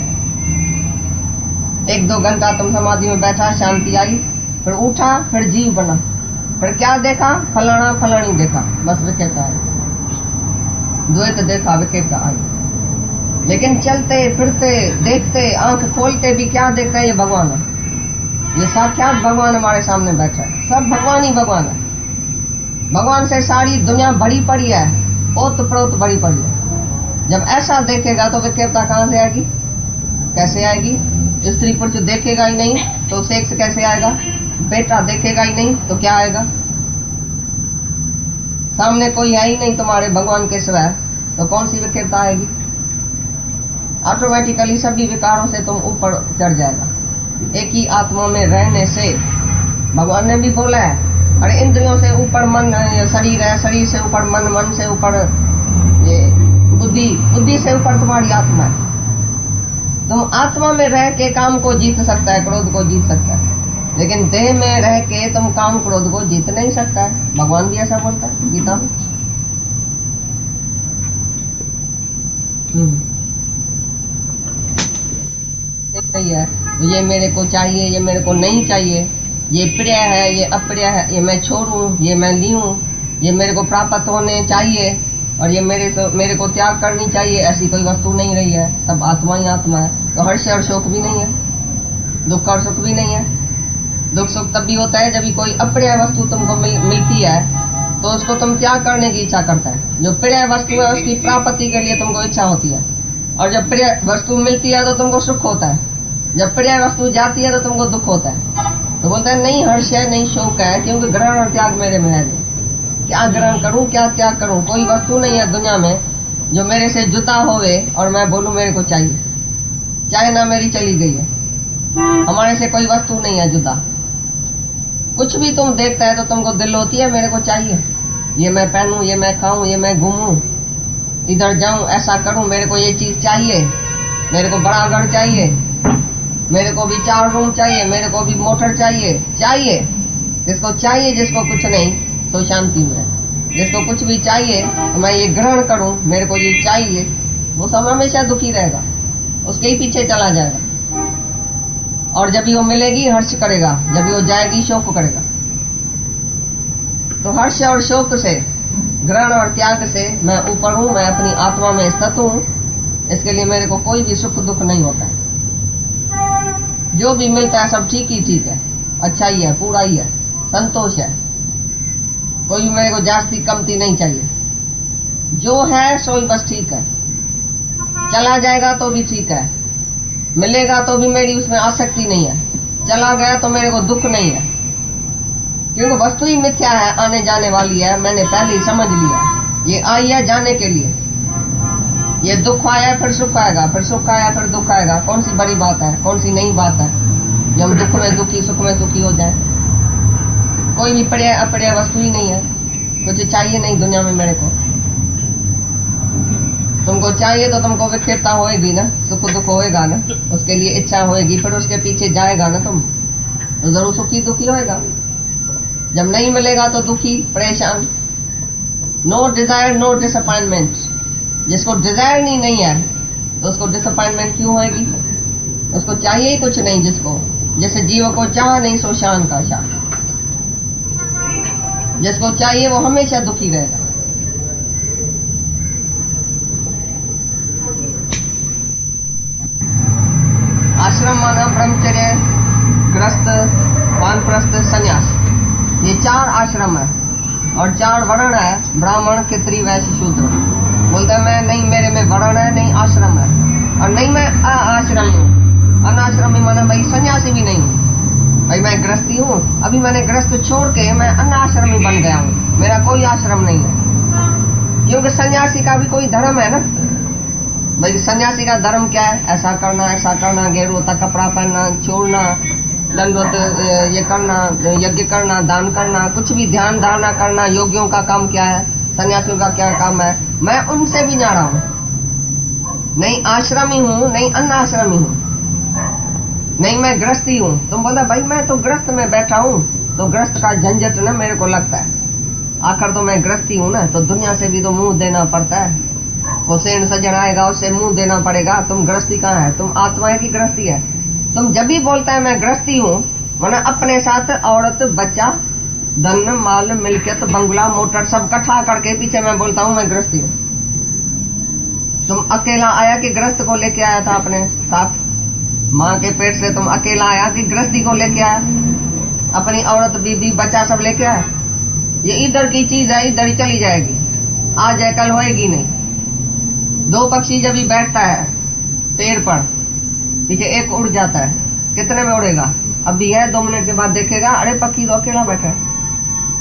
1-2 घंटा तुम समाधि में बैठा, शांति आई, फिर उठा, फिर जीव बना, फिर क्या देखा, फलाना फलानी देखा, बस विक्षेपता आई, द्वैत देखा, विक्षेपता आई। लेकिन चलते फिरते देखते, आंख खोलते भी क्या देखते हैं, ये भगवान है, ये साक्षात भगवान हमारे सामने बैठा है। सब भगवान ही भगवान है। भगवान से सारी दुनिया भरी पड़ी है, ओत प्रोत भरी पड़ी है। जब ऐसा देखेगा तो विक्षेपता कहाँ से आएगी, कैसे आएगी? स्त्री पुरुष देखेगा ही नहीं तो सेक्स कैसे आएगा? बेटा देखेगा ही नहीं तो क्या आएगा? सामने कोई है ही नहीं तुम्हारे भगवान के सिवाय, तो कौन सी विक्षेपता आएगी? ऑटोमेटिकली सभी विकारों से तुम ऊपर चढ़ जाएगा। एक ही आत्मा में रहने से, भगवान ने भी बोला है, अरे इंद्रियों से ऊपर मन, शरीर है, शरीर से ऊपर मन, मन से ऊपर ये बुद्धि, बुद्धि से ऊपर तुम्हारी आत्मा है। तुम आत्मा में रह के काम को जीत सकता है, क्रोध को जीत सकता है, लेकिन देह में रह के तुम काम क्रोध को जीत नहीं सकता है। भगवान भी ऐसा बोलता है गीता में। ये मेरे को चाहिए, ये मेरे को नहीं चाहिए, ये प्रिय है, ये अप्रिय है, ये मैं छोड़ूं, ये मैं लूं, ये मेरे को प्राप्त होने चाहिए और ये मेरे को त्याग करनी चाहिए, ऐसी कोई वस्तु नहीं रही है। सब आत्मा ही आत्मा है। तो हर्ष और शोक भी नहीं है, दुख और सुख भी नहीं है, दुख सुख तब भी होता है जब भी कोई अप्रिय वस्तु तुमको मिलती है तो उसको तुम त्याग करने की इच्छा करता है। जो प्रिय वस्तु है उसकी प्राप्ति के लिए तुमको इच्छा होती है, और जब प्रिय वस्तु मिलती है तो तुमको सुख होता है, जब प्रिय वस्तु जाती है तो तुमको दुख होता है। तो बोलता है नहीं हर्ष है नहीं शोक है, क्योंकि ग्रहण और त्याग मेरे में है नहीं। क्या ग्रहण करूं क्या त्याग करूं? कोई वस्तु नहीं है दुनिया में जो मेरे से जुता होवे और मैं बोलूं मेरे को चाहिए, चाहे ना मेरी चली गई है। हमारे से कोई वस्तु नहीं है जुदा। कुछ भी तुम देखता है तो तुमको दिल होती है मेरे को चाहिए, ये मैं पहनूं, ये मैं खाऊं, ये मैं घूमूं, इधर जाऊं, ऐसा करूं, मेरे को ये चीज चाहिए, मेरे को बड़ा घर चाहिए, मेरे को भी 4 रूम चाहिए, मेरे को भी मोटर चाहिए। चाहिए जिसको चाहिए, जिसको कुछ नहीं तो शांति में। जिसको कुछ भी चाहिए तो मैं ये ग्रहण करूं, मेरे को ये चाहिए, वो सब हमेशा दुखी रहेगा, उसके ही पीछे चला जाएगा। और जब भी वो मिलेगी हर्ष करेगा, जब भी वो जाएगी शोक करेगा। तो हर्ष और शोक से, ग्रहण और त्याग से मैं ऊपर हूं, मैं अपनी आत्मा में स्थित हूं, इसके लिए मेरे को कोई भी सुख दुख नहीं होता है। जो भी मिलता है सब ठीक ही ठीक है, अच्छा ही है, पूरा ही है, संतोष है। कोई भी मेरे को जास्ती कमती नहीं चाहिए, जो है सो ही बस ठीक है। चला जाएगा तो भी ठीक है, मिलेगा तो भी मेरी उसमें आसक्ति नहीं है, चला गया तो मेरे को दुख नहीं है, क्योंकि वस्तु ही मिथ्या है, आने जाने वाली है, मैंने पहले ही समझ लिया। ये आई है जाने के लिए, ये दुख आया फिर सुख आएगा, फिर सुख आया फिर दुख आएगा। कौन सी बड़ी बात है, कौन सी नई बात है जब हम दुख में दुखी सुख में सुखी हो जाए। कोई भी प्रिय अप्रिय वस्तु ही नहीं है, कुछ चाहिए नहीं दुनिया में मेरे को। तुमको चाहिए तो तुमको विक्षेपता होएगी ना, सुख दुख होएगा ना, उसके लिए इच्छा होएगी, फिर उसके पीछे जाएगा ना तुम, तो जरूर सुखी दुखी होएगा। जब नहीं मिलेगा तो दुखी परेशान। No desire no disappointment. जिसको डिजायर नहीं है तो उसको डिसअपॉइंटमेंट क्यों होएगी? उसको चाहिए ही कुछ नहीं। जिसको, जैसे जीव को चाह नहीं सो शान का शान। जिसको चाहिए वो हमेशा दुखी रहेगा। आश्रम माना ब्रह्मचर्य, गृहस्थ, वानप्रस्थ, संन्यास, ये 4 आश्रम है और 4 वर्ण है, ब्राह्मण, क्षत्रिय, वैश्य, शूद्र। बोलते हैं मैं नहीं, मेरे में वर्ण है नहीं आश्रम है, और नहीं मैं आश्रमी हूँ। अनाश्रमी माना भाई सन्यासी भी नहीं हूँ, भाई मैं गृहस्थी हूँ, अभी मैंने गृहस्थ छोड़ के मैं अनाश्रमी बन गया हूँ, मेरा कोई आश्रम नहीं है। क्योंकि सन्यासी का भी कोई धर्म है ना भाई। सन्यासी का धर्म क्या है? ऐसा करना, गेरुआ कपड़ा पहनना, छोड़ना, दंडवत ये करना, यज्ञ करना, दान करना, कुछ भी ध्यान धारणा करना। योगियों का काम क्या है? सन्यासियों का क्या काम है? मैं उनसे भी न्यारा हूँ, नहीं आश्रमी हूँ, नहीं अनाश्रमी हूँ, नहीं मैं गृहस्थी हूँ। तुम बोला भाई मैं तो गृहस्थ में बैठा हूँ, तो गृहस्थ का झंझट ना मेरे को लगता है। आखिर तो मैं गृहस्थी हूँ ना, तो दुनिया से भी तो मुंह देना पड़ता है। वो सेन सज्जन आएगा उससे मुंह देना पड़ेगा। तुम गृहस्थी कहाँ है? तुम आत्मा है कि गृहस्थी है? तुम जब भी बोलता है मैं गृहस्थी हूँ, वरना अपने साथ औरत, बच्चा, धन, माल, मिल्कियत, बंगला, मोटर सब इकट्ठा करके पीछे मैं बोलता हूँ मैं गृहस्थी हूँ। तुम अकेला आया कि गृहस्थ को लेके आया था अपने साथ? माँ के पेट से तुम अकेला आया कि गृहस्थी को लेके आया? अपनी औरत, बीबी, बच्चा सब लेके आया? ये इधर की चीज है, इधर ही चली जाएगी, आज है कल होएगी नहीं। 2 पक्षी जब भी बैठता है पेड़ पर, पीछे एक उड़ जाता है, कितने में उड़ेगा? अभी है 2 मिनट के बाद देखेगा अरे पक्षी तो अकेला बैठा है,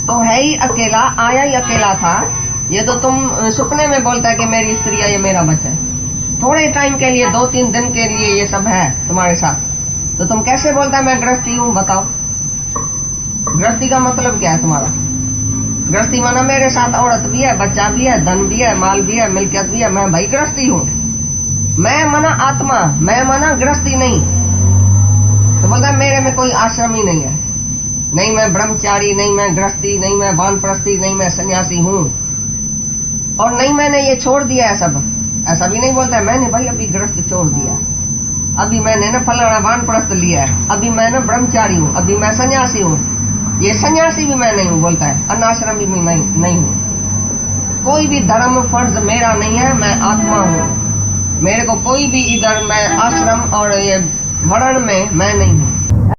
तो है ही अकेला, आया ही अकेला था। ये तो तुम सपने में बोलता है कि मेरी स्त्री है, ये मेरा बच्चा है। थोड़े टाइम के लिए, 2-3 दिन के लिए ये सब है तुम्हारे साथ, तो तुम कैसे बोलता है मैं गृहस्थी हूँ? बताओ, गृहस्थी का मतलब क्या है तुम्हारा? गृहस्थी माना मेरे साथ औरत भी है, बच्चा भी है, धन भी है, माल भी है, मिल्कियत भी है, मैं भाई गृहस्थी हूँ। मैं माना आत्मा, मैं माना गृहस्थी नहीं। तो बोलता है मेरे में कोई आश्रम ही नहीं है, नहीं मैं ब्रह्मचारी, नहीं मैं गृहस्थी, नहीं मैं वानप्रस्थी, नहीं मैं सन्यासी हूँ, और नहीं मैंने ये छोड़ दिया है सब। ऐसा भी नहीं बोलता है मैंने भाई अभी गृहस्थ छोड़ दिया, अभी मैंने ना फलाना वानप्रस्थ लिया है, अभी मैं ना ब्रह्मचारी हूँ, अभी मैं सन्यासी हूँ। ये सन्यासी भी मैं नहीं हूँ बोलता है, अनाश्रमी भी नहीं हूँ। कोई भी धर्म फर्ज मेरा नहीं है, मैं आत्मा हूँ। मेरे को कोई भी इधर मैं आश्रम और ये वर्ण में मैं नहीं हूँ।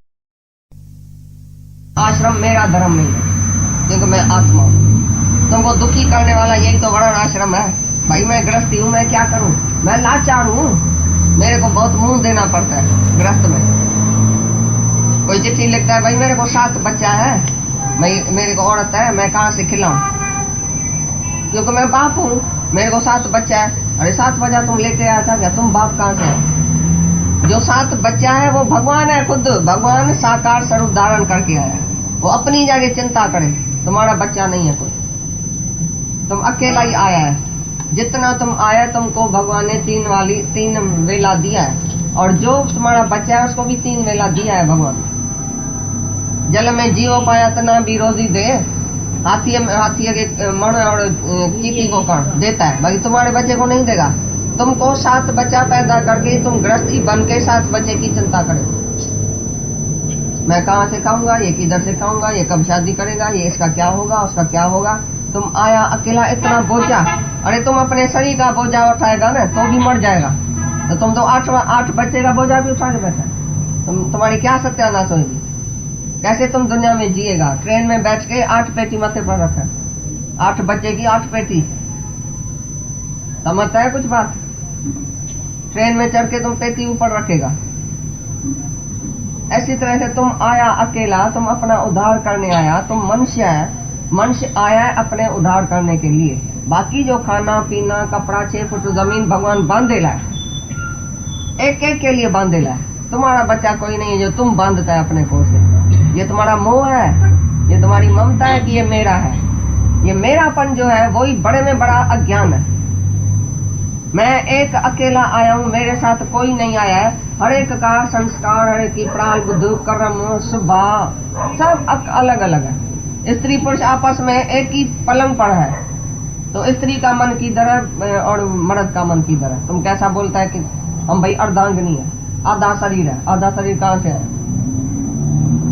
आश्रम मेरा धर्म नहीं है, क्योंकि मैं आत्मा हूँ। तुमको दुखी करने वाला यही तो वर्ण आश्रम है। भाई मैं गृहस्थी हूँ, मैं क्या करूँ, मैं लाचार हूँ, मेरे को बहुत मुंह देना पड़ता है गृहस्थ में। कोई चिट्ठी लिखता है, भाई मेरे को 7 बच्चा है, मेरे को औरत है, मैं कहाँ से खिलाऊं, क्योंकि मैं बाप हूँ, मेरे को 7 बच्चा है। अरे 7 बच्चा तुम लेके आया था क्या, तुम बाप कहाँ से है? जो 7 बच्चा है वो भगवान है, खुद भगवान साकार स्वरूप धारण करके आया। वो अपनी जगह चिंता करे, तुम्हारा बच्चा नहीं है कोई, तुम अकेला ही आया है। जितना तुम आया तुमको भगवान ने 3 वेला दिया है, और जो तुम्हारा बच्चा है उसको भी 3 वेला दिया है भगवान। जल में जीवो पाया तना भी रोजी दे, हाथी के मण और चीटी को कण देता है, बाकी तुम्हारे बच्चे को नहीं देगा। तुमको 7 बच्चा पैदा करके तुम गृहस्थी बन के 7 बच्चे की चिंता करे। मैं कहाँ से खाऊंगा, ये किधर से खाऊंगा, ये कब शादी करेगा, ये इसका क्या होगा, उसका क्या होगा। तुम आया अकेला इतना बोझा, अरे तुम अपने शरीर का बोझा उठाएगा ना तो भी मर जाएगा, तो तुम तो 8 बच्चे का बोझा भी उठा के बैठा। तुम्हारी क्या सत्यानाश होगी, कैसे तुम दुनिया में जिएगा। ट्रेन में बैठ के 8 पेटी माथे पर रखा, 8 बच्चे की 8 पेटी, समझता है कुछ बात। ट्रेन में चढ़ के तुम पेटी ऊपर रखेगा। ऐसी तरह से तुम आया अकेला, तुम अपना उद्धार करने आया। तुम मनुष्य है, मनुष्य आया है अपने उद्धार करने के लिए। बाकी जो खाना पीना कपड़ा 6 फुट जमीन भगवान बांधेला है, एक एक के लिए बांधेला है। तुम्हारा बच्चा कोई नहीं है जो तुम बांधता है अपने को से। ये तुम्हारा मोह है, ये तुम्हारी ममता है कि ये मेरा है। ये मेरापन जो है वही बड़े में बड़ा अज्ञान है। मैं एक अकेला आया हूँ, मेरे साथ कोई नहीं आया है। हर एक का संस्कार, हर एक की प्रारब्ध कर्म स्वभाव सब अलग अलग है। स्त्री पुरुष आपस में एक ही पलंग पर है, तो स्त्री का मन किधर है और मर्द का मन किधर है। तुम कैसा बोलता है कि हम भाई अर्धांगिनी है, आधा शरीर है, आधा शरीर कहाँ से है।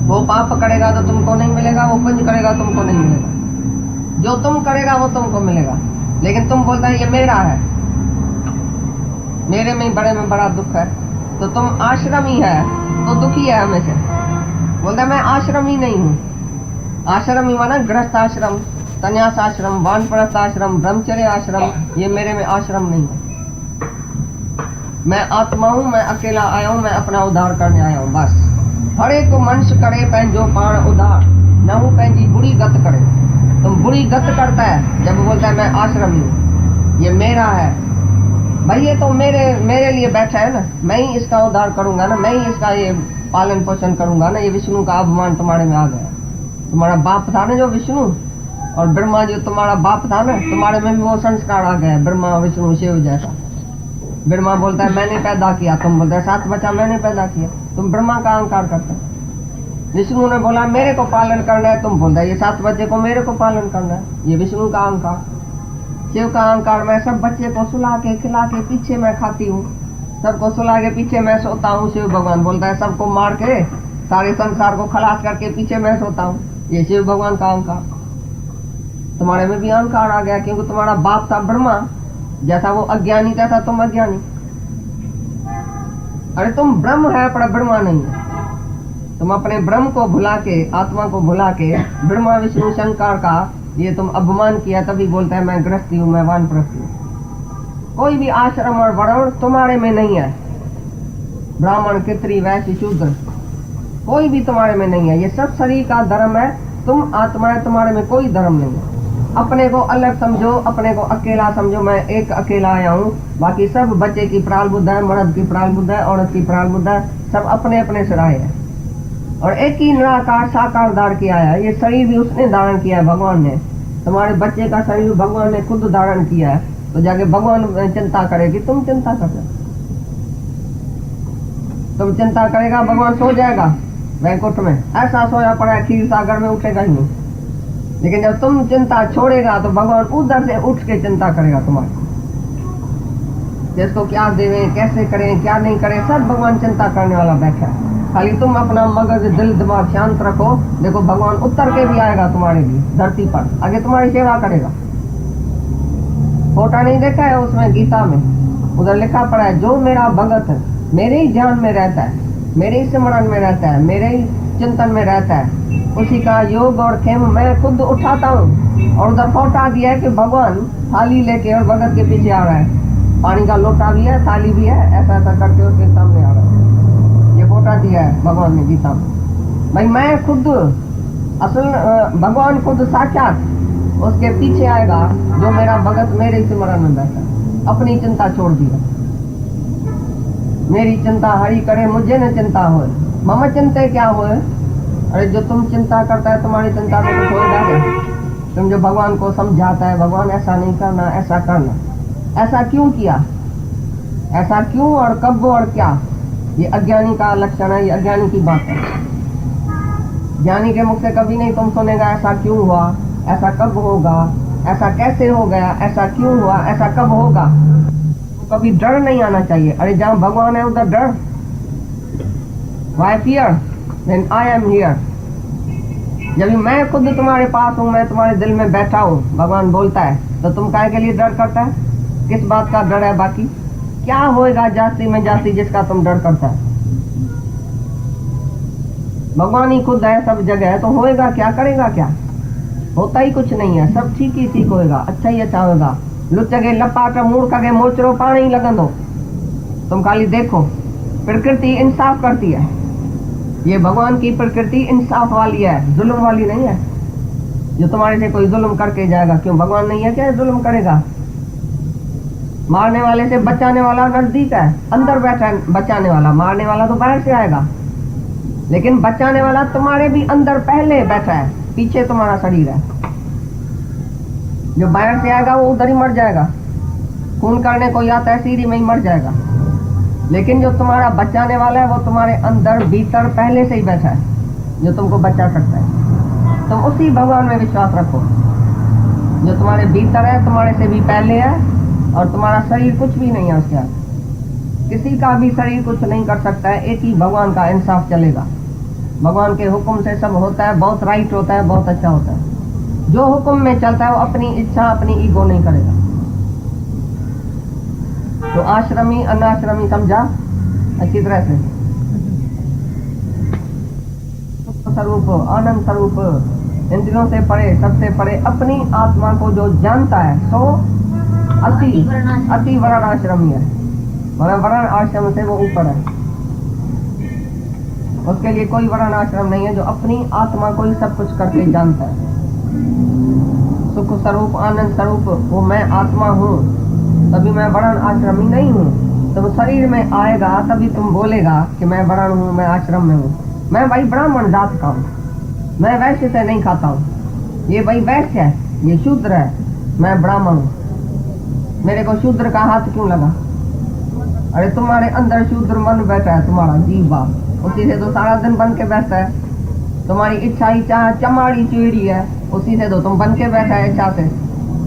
वो पाप करेगा तो तुमको नहीं मिलेगा, वो पुण्य करेगा तुमको नहीं मिलेगा। जो तुम करेगा वो तुमको मिलेगा, लेकिन तुम बोलता है ये मेरा है, मेरे में बड़े में बड़ा दुख है। तो तुम आश्रमी है तो दुखी है हमेशा। बोलता है मैं आश्रमी नहीं हूँ। आश्रमी माना गृहस्थ आश्रम, संन्यास आश्रम, वानप्रस्थ आश्रम, ब्रह्मचर्य आश्रम, ये मेरे में आश्रम नहीं है। मैं आत्मा हूँ, मैं अकेला आया हूँ, मैं अपना उद्धार करने आया हूँ बस। हर एक मनुष्य करे पैंजो पाण उद्धार, न हूँ पैंजी बुरी गत करे। तुम बुरी गत करता है जब बोलता है मैं आश्रमी हूँ, ये मेरा है। भाई ये तो मेरे लिए बैठा है ना, मैं ही इसका उद्धार करूंगा ना, मैं ही इसका ये पालन पोषण करूंगा ना। ये विष्णु का अभिमान तुम्हारे में आ गया। तुम्हारा बाप था ना जो विष्णु, और ब्रह्मा जो तुम्हारा बाप था ना, तुम्हारे में भी वो संस्कार आ गया, ब्रह्मा विष्णु शिव जैसा। ब्रह्मा बोलता है मैंने पैदा किया, तुम बोलते 7 बच्चा मैंने पैदा किया। तुम ब्रह्मा का अहंकार करते हो। विष्णु ने बोला मेरे को पालन करना है, तुम बोलता है ये 7 बच्चे को मेरे को पालन करना है। ये विष्णु का अहंकार। शिव का अहंकार, मैं सब बच्चे को सुला के खिला के पीछे मैं खाती हूँ, सबको सुला के पीछे मैं सोता हूँ। शिव भगवान बोलता है सबको मार के सारे संसार को खलास करके पीछे मैं सोता हूँ। ये शिव भगवान का अहंकार। तुम्हारे में भी अहंकार आ गया, क्योंकि तुम्हारा बाप था ब्रह्मा, जैसा वो अज्ञानी था तुम अज्ञानी। अरे तुम ब्रह्म है पर ब्रह्मा नहीं है। तुम अपने ब्रह्म को भुला के, आत्मा को भुला के ब्रह्मा विष्णु शंकर का ये तुम अपमान किया, तभी बोलता है मैं गृहस्थी हूँ, मैं वानप्रस्थ हूँ। कोई भी आश्रम और वर्ण तुम्हारे में नहीं है। ब्राह्मण क्षत्रिय वैश्य शूद्र कोई भी तुम्हारे में नहीं है। ये सब शरीर का धर्म है। तुम आत्मा है, तुम्हारे में कोई धर्म नहीं है। अपने को अलग समझो, अपने को अकेला समझो। मैं एक अकेला आया हूँ, बाकी सब बच्चे की प्रारब्ध है, मर्द की प्रारब्ध है, औरत की प्रारब्ध है, सब अपने अपने से आए हैं। और एक ही निराकार साकार धारण किया है। ये शरीर भी उसने धारण किया है, भगवान ने। तुम्हारे बच्चे का शरीर भगवान ने खुद धारण किया है, तो जाके भगवान चिंता करेगी, तुम चिंता कर रहे। तुम चिंता करेगा, भगवान सो जाएगा वैकुंठ में, ऐसा सोया पड़ा है क्षीर सागर में, उठेगा ही नहीं। लेकिन जब तुम चिंता छोड़ेगा तो भगवान उधर से उठ के चिंता करेगा तुम्हारी। जिसको क्या देवे, कैसे करें, क्या नहीं करें, सब भगवान चिंता करने वाला बैठा है। खाली तुम अपना मगज दिल दिमाग शांत रखो। देखो भगवान उतर के भी आएगा तुम्हारे लिए धरती पर, आगे तुम्हारी सेवा करेगा। फोटा नहीं देखा है उसमें गीता में, उधर लिखा पड़ा है जो मेरा भगत है, मेरे ही ध्यान में रहता है, मेरे ही स्मरण में रहता है, मेरे ही चिंतन में रहता है, उसी का योग और खेम मैं खुद उठाता हूँ और उधर पहुंचा दिया है कि भगवान थाली लेके और भगत के पीछे आ रहा है, पानी का लोटा भी है, थाली भी है, ऐसा ऐसा करके उसके सामने आ रहा है। ये फोटा दिया है भगवान ने गीता में। भाई मैं खुद असल भगवान खुद साक्षात उसके पीछे आएगा जो मेरा भगत मेरे सिमरन में बैठा है। अपनी चिंता छोड़ दिया, मेरी चिंता हरि करे मुझे न चिंता हो, मम चिंता क्या हो। अरे जो तुम चिंता करता है तुम्हारी चिंता में कुछ होगा क्या? तुम जो भगवान को समझाता है भगवान ऐसा नहीं करना, ऐसा करना, ऐसा क्यों किया, ऐसा क्यों और कब और क्या, ये अज्ञानी का लक्षण है, ये अज्ञानी की बात है। ज्ञानी के मुख से कभी नहीं तुम सुनेगा ऐसा क्यों हुआ, ऐसा कब होगा, ऐसा कैसे हो गया, ऐसा क्यों हुआ, ऐसा कब होगा। तो कभी डर नहीं आना चाहिए। अरे जहाँ भगवान है उधर डर, Why fear when I am here? जब मैं खुद तुम्हारे पास हूँ, मैं तुम्हारे दिल में बैठा हूँ, भगवान बोलता है, तो तुम काहे के लिए डर करता है? किस बात का डर है? बाकी क्या होएगा जाति में जाति जिसका तुम डर करता है? भगवान ही खुद है सब जगह है, तो होएगा क्या, करेगा क्या? होता ही कुछ नहीं है, सब ठीक ही ठीक होएगा, अच्छा ही अच्छा होएगा। लुचगे लपाट मूर्ख के मोचरो पानी लगन दो। तुम खाली देखो, प्रकृति इंसाफ करती है। ये भगवान की प्रकृति इंसाफ वाली है, जुल्म वाली नहीं है। जो तुम्हारे से कोई जुल्म करके जाएगा, क्यों भगवान नहीं है क्या जुल्म करेगा? मारने वाले से बचाने वाला नजदीक है, अंदर बैठा है बचाने वाला, मारने वाला तो बाहर से आएगा, लेकिन बचाने वाला तुम्हारे भी अंदर पहले बैठा है, पीछे तुम्हारा शरीर है। जो बाहर से आएगा वो उधर ही मर जाएगा, खून करने को आता है सीढ़ी में ही मर जाएगा, लेकिन जो तुम्हारा बचाने वाला है वो तुम्हारे अंदर भीतर पहले से ही बैठा है, जो तुमको बचा सकता है। तुम उसी भगवान में विश्वास रखो जो तुम्हारे भीतर है, तुम्हारे से भी पहले है, और तुम्हारा शरीर कुछ भी नहीं है उसके आगे। किसी का भी शरीर कुछ नहीं कर सकता है, एक ही भगवान का इंसाफ चलेगा। भगवान के हुक्म से सब होता है, बहुत राइट होता है, बहुत अच्छा होता है। जो हुक्म में चलता है वो अपनी इच्छा अपनी ईगो नहीं करेगा। तो आश्रमी अनाश्रमी समझा अच्छी तरह से। स्वरूप आनंद स्वरूप इंद्रियों से परे, सबसे परे अपनी आत्मा को जो जानता है सो अति वरण आश्रमी है। वरण आश्रम से वो ऊपर है, उसके लिए कोई वरण आश्रम नहीं है। जो अपनी आत्मा को ही सब कुछ करके जानता है, सुख स्वरूप आनंद स्वरूप वो मैं आत्मा हूँ, तभी मैं वरण आश्रमी नहीं हूँ। तो शरीर में आएगा तभी तुम बोलेगा कि मैं वरण हूँ, मैं आश्रम में हूँ। मैं भाई ब्राह्मण जात का हूँ, मैं वैश्य से नहीं खाता हूँ। ये भाई वैश्य है, ये शूद्र है, मैं ब्राह्मण हूँ। मेरे को शूद्र का हाथ क्यों लगा? अरे तुम्हारे अंदर शूद्र मन बैठा है, तुम्हारा जीव बाप, उसी से तो सारा दिन बन के बैठता है। तुम्हारी इच्छा ही चाह चमाड़ी चुड़ी है, उसी से तो तुम बन के बैठा है इच्छा से।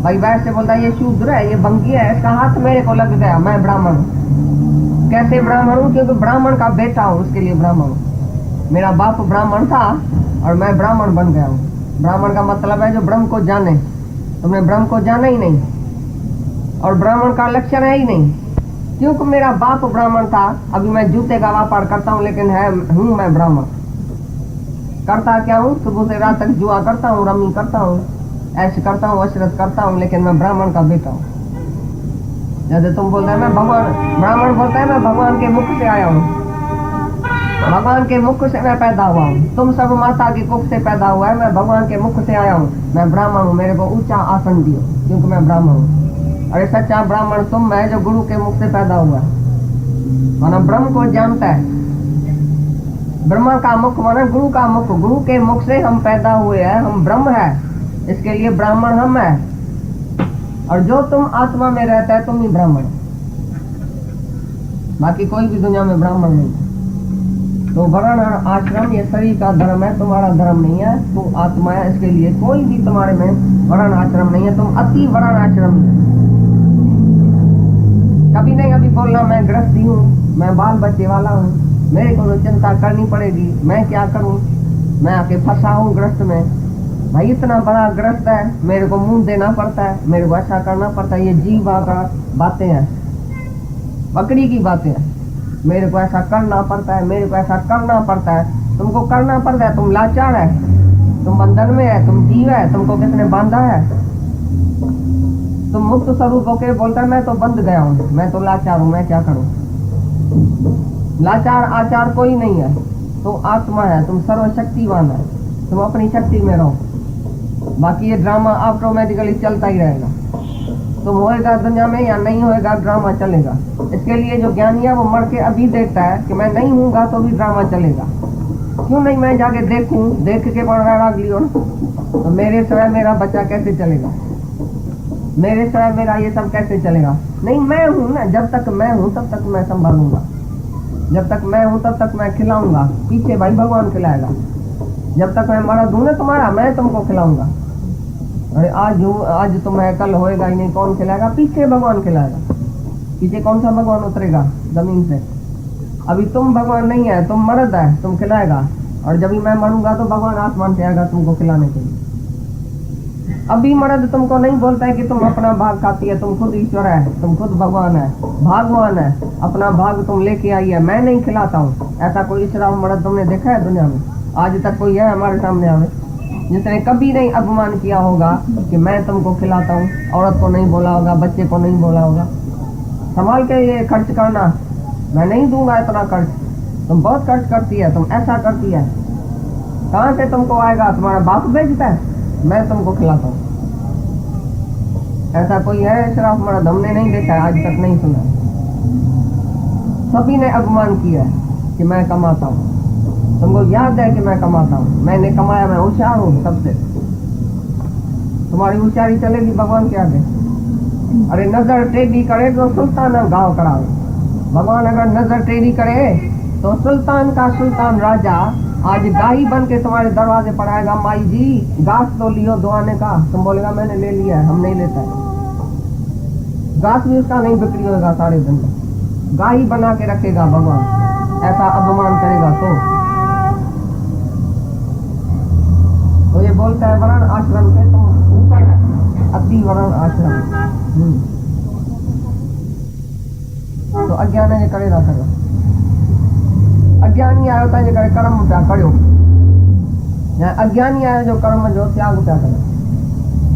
भाई वैसे बोलता है ये शूद्र है, ये भंगी है, इसका हाथ मेरे को लग गया, मैं ब्राह्मण हूँ। कैसे ब्राह्मण हूँ? क्योंकि ब्राह्मण का बेटा हूँ, उसके लिए ब्राह्मण हूँ। मेरा बाप ब्राह्मण था और मैं ब्राह्मण बन गया हूँ। ब्राह्मण का मतलब है जो ब्रह्म को जाने। तुमने ब्रह्म को जाना ही नहीं, और ब्राह्मण का लक्षण है ही नहीं। क्योंकि मेरा बाप ब्राह्मण था, अभी मैं जूते का व्यापार करता हूँ, लेकिन हूँ मैं ब्राह्मण। करता क्या हूँ? सुबह से रात तक जुआ करता हूँ, रमी करता हूँ, ऐसे करता हूँ, अशरत करता हूँ, लेकिन मैं ब्राह्मण का बेटा हूँ। जैसे तुम बोलते हैं मैं भगवान, ब्राह्मण बोलता है मैं भगवान के मुख से आया हूँ, भगवान के मुख से मैं पैदा हुआ हूँ। तुम सब माता के कुख से पैदा हुआ है, मैं भगवान के मुख से आया हूँ, मैं ब्राह्मण हूँ, मेरे को ऊंचा आसन दियो क्योंकि मैं ब्राह्मण हूँ। अरे सच्चा ब्राह्मण तुम है जो गुरु के मुख से पैदा हुआ है, माना ब्रह्म को जानता है। ब्रह्मा का मुख माना गुरु का मुख, गुरु के मुख से हम पैदा हुए हैं, हम ब्रह्म है, इसके लिए ब्राह्मण हम है। और जो तुम आत्मा में रहता है तुम ही ब्राह्मण, बाकी कोई भी दुनिया में ब्राह्मण नहीं। तो वर्ण और आश्रम ये शरीर का धर्म है, तुम्हारा धर्म नहीं है। तो आत्मा है, इसके लिए कोई भी तुम्हारे में वर्ण आश्रम नहीं है। तुम अति वर्ण आश्रम है। कभी नहीं अभी बोलना मैं गृहस्थी हूँ, मैं बाल बच्चे वाला हूँ, मेरे को तो चिंता करनी पड़ेगी, मैं क्या करूँ, मैं आके फंसा हूँ ग्रस्त में। भाई इतना बड़ा ग्रस्त है, मेरे को मुंह देना पड़ता है, मेरे को ऐसा करना पड़ता है। ये जीवा का बातें हैं, बकरी की बातें हैं। मेरे को ऐसा करना पड़ता है, मेरे को ऐसा करना पड़ता है। तुमको करना पड़ता है, तुम लाचार है। तुम बंधन में है, तुम जीव है, तुमको किसने बांधा है? तुम मुक्त स्वरूप होके बोलता है मैं तो बंध गया हूँ, मैं तो लाचार हूँ, मैं क्या करूँ? लाचार आचार कोई नहीं है, तुम आत्मा है, तुम सर्वशक्तिवान है, तुम अपनी शक्ति में रहो। बाकी ये ड्रामा ऑटोमेटिकली चलता ही रहेगा। तुम होएगा दुनिया में या नहीं होएगा, ड्रामा चलेगा। इसके लिए जो ज्ञानी है वो मर के अभी देखता है कि मैं नहीं हूँगा तो भी ड्रामा चलेगा। क्यों नहीं मैं जाके देखूं, देख के राग लियो ना, तो मेरे स्वयं मेरा बच्चा कैसे चलेगा, मेरे स्वयं मेरा ये सब कैसे चलेगा? नहीं, मैं हूँ ना, जब तक मैं हूँ तब तक मैं संभालूंगा, जब तक मैं हूँ तब तक मैं खिलाऊंगा। पीछे भाई भगवान खिलाएगा। जब तक मैं मर्द हूँ ना तुम्हारा, मैं तुमको खिलाऊंगा। अरे आज हूँ, आज तुम है, कल होएगा ही नहीं, कौन खिलाएगा? पीछे भगवान खिलाएगा। पीछे कौन सा भगवान उतरेगा जमीन से? अभी तुम भगवान नहीं है, तुम मर्द है, तुम खिलाएगा। और जब भी मैं मरूंगा तो भगवान आसमान से आएगा तुमको खिलाने के लिए। अभी मर्द तुमको नहीं बोलता है कि तुम अपना भाग खाती है, तुम खुद ईश्वर है, तुम खुद भगवान है, भगवान है, अपना भाग तुम लेके आई है, मैं नहीं खिलाता हूँ। ऐसा कोई ईश्वर मर्द तुमने देखा है दुनिया में? आज तक कोई है हमारे सामने आवे जिसने कभी नहीं अपमान किया होगा कि मैं तुमको खिलाता हूँ? औरत को नहीं बोला होगा, बच्चे को नहीं बोला होगा, संभाल के ये खर्च करना, मैं नहीं दूंगा इतना खर्च, तुम बहुत खर्च करती है, तुम ऐसा करती है। कहाँ से तुमको आएगा? तुम्हारा बाप भेजता है, मैं तुमको खिलाता हूँ। ऐसा कोई है शराफ मर्द? हमने नहीं देखा है, आज तक नहीं सुना। सभी ने अपमान किया है कि मैं कमाता हूँ। तुमको याद है कि मैं कमाता हूँ, मैंने कमाया, मैं होशियार हूँ सबसे। तुम्हारी होशियारी चलेगी भगवान के आगे? अरे नजर टेढ़ी करे तो सुल्तान गाँव करावे। भगवान अगर नजर टेढ़ी करे तो सुल्तान का सुल्तान राजा आज गाही बन के तुम्हारे दरवाजे पर आएगा, माई जी घास तो लियो दुआने का। तुम बोलेगा मैंने ले लिया है, हम नहीं लेता है। घास भी उसका नहीं बिक्री होगा सारे दिन तक, गाही बना के रखेगा भगवान। ऐसा अपमान करेगा तो ये बोलता है वरण आश्रम से तुम ऊपर है, अति वरण आश्रम। तो अज्ञान ये करेगा करो, अज्ञानी आयो था ये करे कर्म क्या करो, अज्ञानी आयो जो कर्म जो त्याग क्या करे।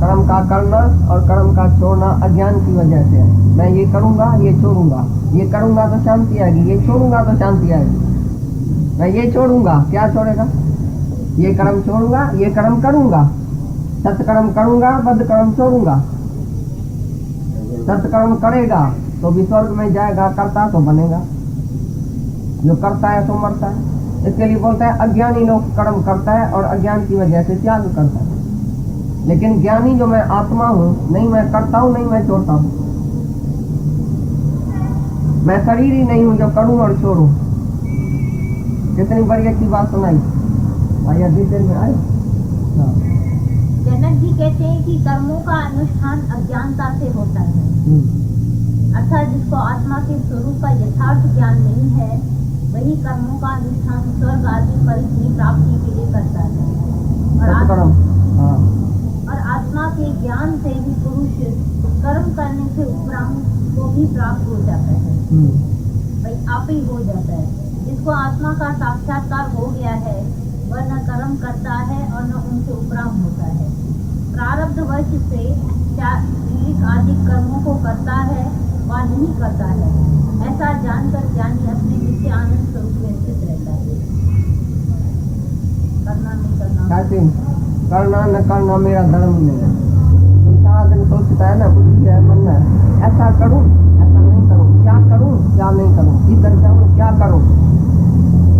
कर्म का करना और कर्म का छोड़ना अज्ञान की वजह से है। मैं ये करूंगा, ये छोड़ूंगा, ये करूंगा तो शांति आएगी, ये छोड़ूंगा तो शांति आएगी। मैं ये छोड़ूंगा, क्या छोड़ेगा? ये कर्म छोड़ूंगा, ये कर्म करूंगा, सत्कर्म करूंगा, बद कर्म छोड़ूंगा। सत्कर्म करेगा तो भी स्वर्ग में जाएगा, करता तो बनेगा। जो करता है तो मरता है। इसके लिए बोलता है अज्ञानी लोग कर्म करता है और अज्ञान की वजह से त्याग करता है। लेकिन ज्ञानी जो मैं आत्मा हूँ, नहीं मैं करता हूँ, नहीं मैं छोड़ता हूँ, मैं शरीर ही नहीं हूँ जो करूँ और छोड़ू। कितनी बड़ी अच्छी बात सुनाई भैया, डिटेल में आए। जनक जी कहते हैं कि कर्मों का अनुष्ठान अज्ञानता से होता है, अर्थात जिसको आत्मा के स्वरूप का यथार्थ ज्ञान नहीं है वही कर्मों का अनुष्ठान स्वर्ग आदि फल की प्राप्ति के लिए करता है। और आत्मा के ज्ञान से भी पुरुष कर्म करने से उपरांत को भी प्राप्त हो जाता है, भाई आप ही हो जाता है। जिसको आत्मा का साक्षात्कार हो गया है वह न कर्म करता है और न उनसे उपराम होता है। प्रारब्ध वश से शारीरिक आदि कर्मों को करता है व नहीं करता है, ऐसा जानकर ज्ञानी अपने नित्य आनंद स्वरूप में स्थित रहता है। करना नहीं करना, करना न करना मेरा धर्म नहीं है। सारा दिन सोचता है ना, बुद्धि है, मन है, ऐसा करूं, ऐसा नहीं करूं, क्या करूं, क्या नहीं करूं, इधर जाऊं, क्या करूं,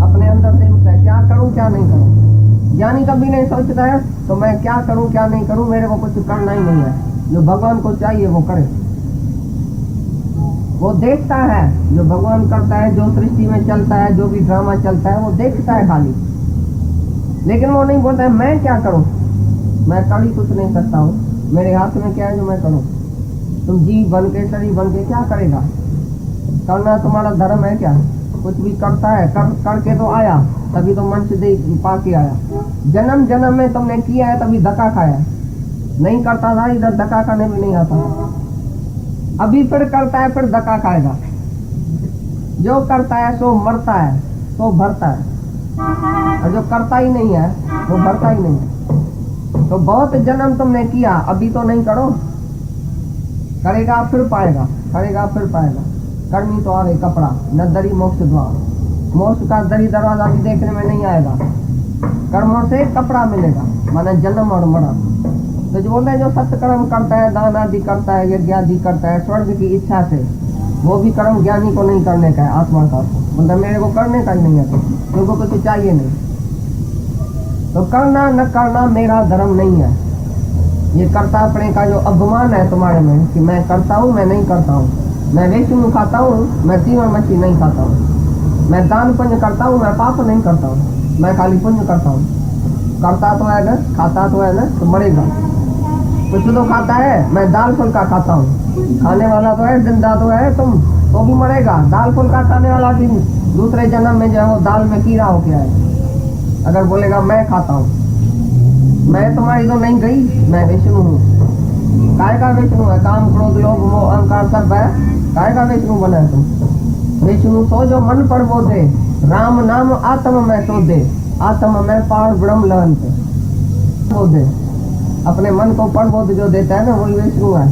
अपने अंदर से उठता है क्या करूं, क्या नहीं करूं। ज्ञानी कभी नहीं सोचता है तो मैं क्या करूं, क्या नहीं करूं, मेरे को कुछ करना ही नहीं है। जो भगवान को चाहिए वो करे। वो देखता है जो भगवान करता है, जो सृष्टि में चलता है, जो भी ड्रामा चलता है, वो देखता है खाली। लेकिन वो नहीं बोलता है मैं क्या करूं, मैं कभी कुछ नहीं करता हूँ, मेरे हाथ में क्या है जो मैं करूं। तुम जीव बन के, शरीर बन के क्या करेगा? करना तुम्हारा धर्म है क्या? कुछ भी करता है, करके तो आया, तभी तो मंच दे पा के आया। जन्म जन्म में तुमने किया है तभी धक्का खाया, नहीं करता था इधर धक्का खाने में नहीं आता। अभी फिर करता है, फिर धक्का खाएगा। जो करता है सो मरता है, सो भरता है, और जो करता ही नहीं है वो भरता ही नहीं है। तो बहुत जन्म तुमने किया, अभी तो नहीं करो, करेगा फिर पाएगा, करेगा फिर पाएगा। कर्मी तो आवे कपड़ा, न दरी मोक्ष द्वार, मोक्ष का दरी दरवाजा भी देखने में नहीं आएगा, कर्मों से कपड़ा मिलेगा, माने जन्म और मरण। तो जो बोलते हैं जो सत्कर्म करता है, दान आदि करता है, यज्ञ आदि करता है स्वर्ग की इच्छा से, वो भी कर्म ज्ञानी को नहीं करने का है, आत्मा का। मतलब मेरे को करने का ही नहीं है, तो कुछ चाहिए नहीं, तो करना न करना मेरा धर्म नहीं है। ये कर्तापणे का जो अभिमान है तुम्हारे में कि मैं करता हूँ, मैं नहीं करता हूँ, मैं वैष्णु खाता हूँ, मैं तीवण मच्छी नहीं खाता हूँ, मैं दान पुण्य करता हूँ, मैं पाप नहीं करता हूँ, मैं खाली पुण्य करता हूँ। करता तो है ना, खाता तो है ना, तो मरेगा। कुछ तो खाता है, मैं दाल फुल्का खाता हूँ, खाने वाला तो है, जिंदा तो है तुम, तो भी मरेगा। दाल फुल्का खाने वाला भी दूसरे जन्म में जो हो दाल में कीड़ा हो गया है। अगर बोलेगा मैं खाता हूँ, मैं तुम्हारी तो नहीं गई, मैं विष्णु हूँ। काय का विष्णु है? काम क्रोध लोभ मोह अहंकार सब है, काय का विष्णु बना है तुम? विष्णु तो जो मन पर बोधे, राम नाम आत्म में शोधे, आत्म में पार ब्रह्म लहंत बोधे। अपने मन को पर बोध जो देता है ना, वही विष्णु है।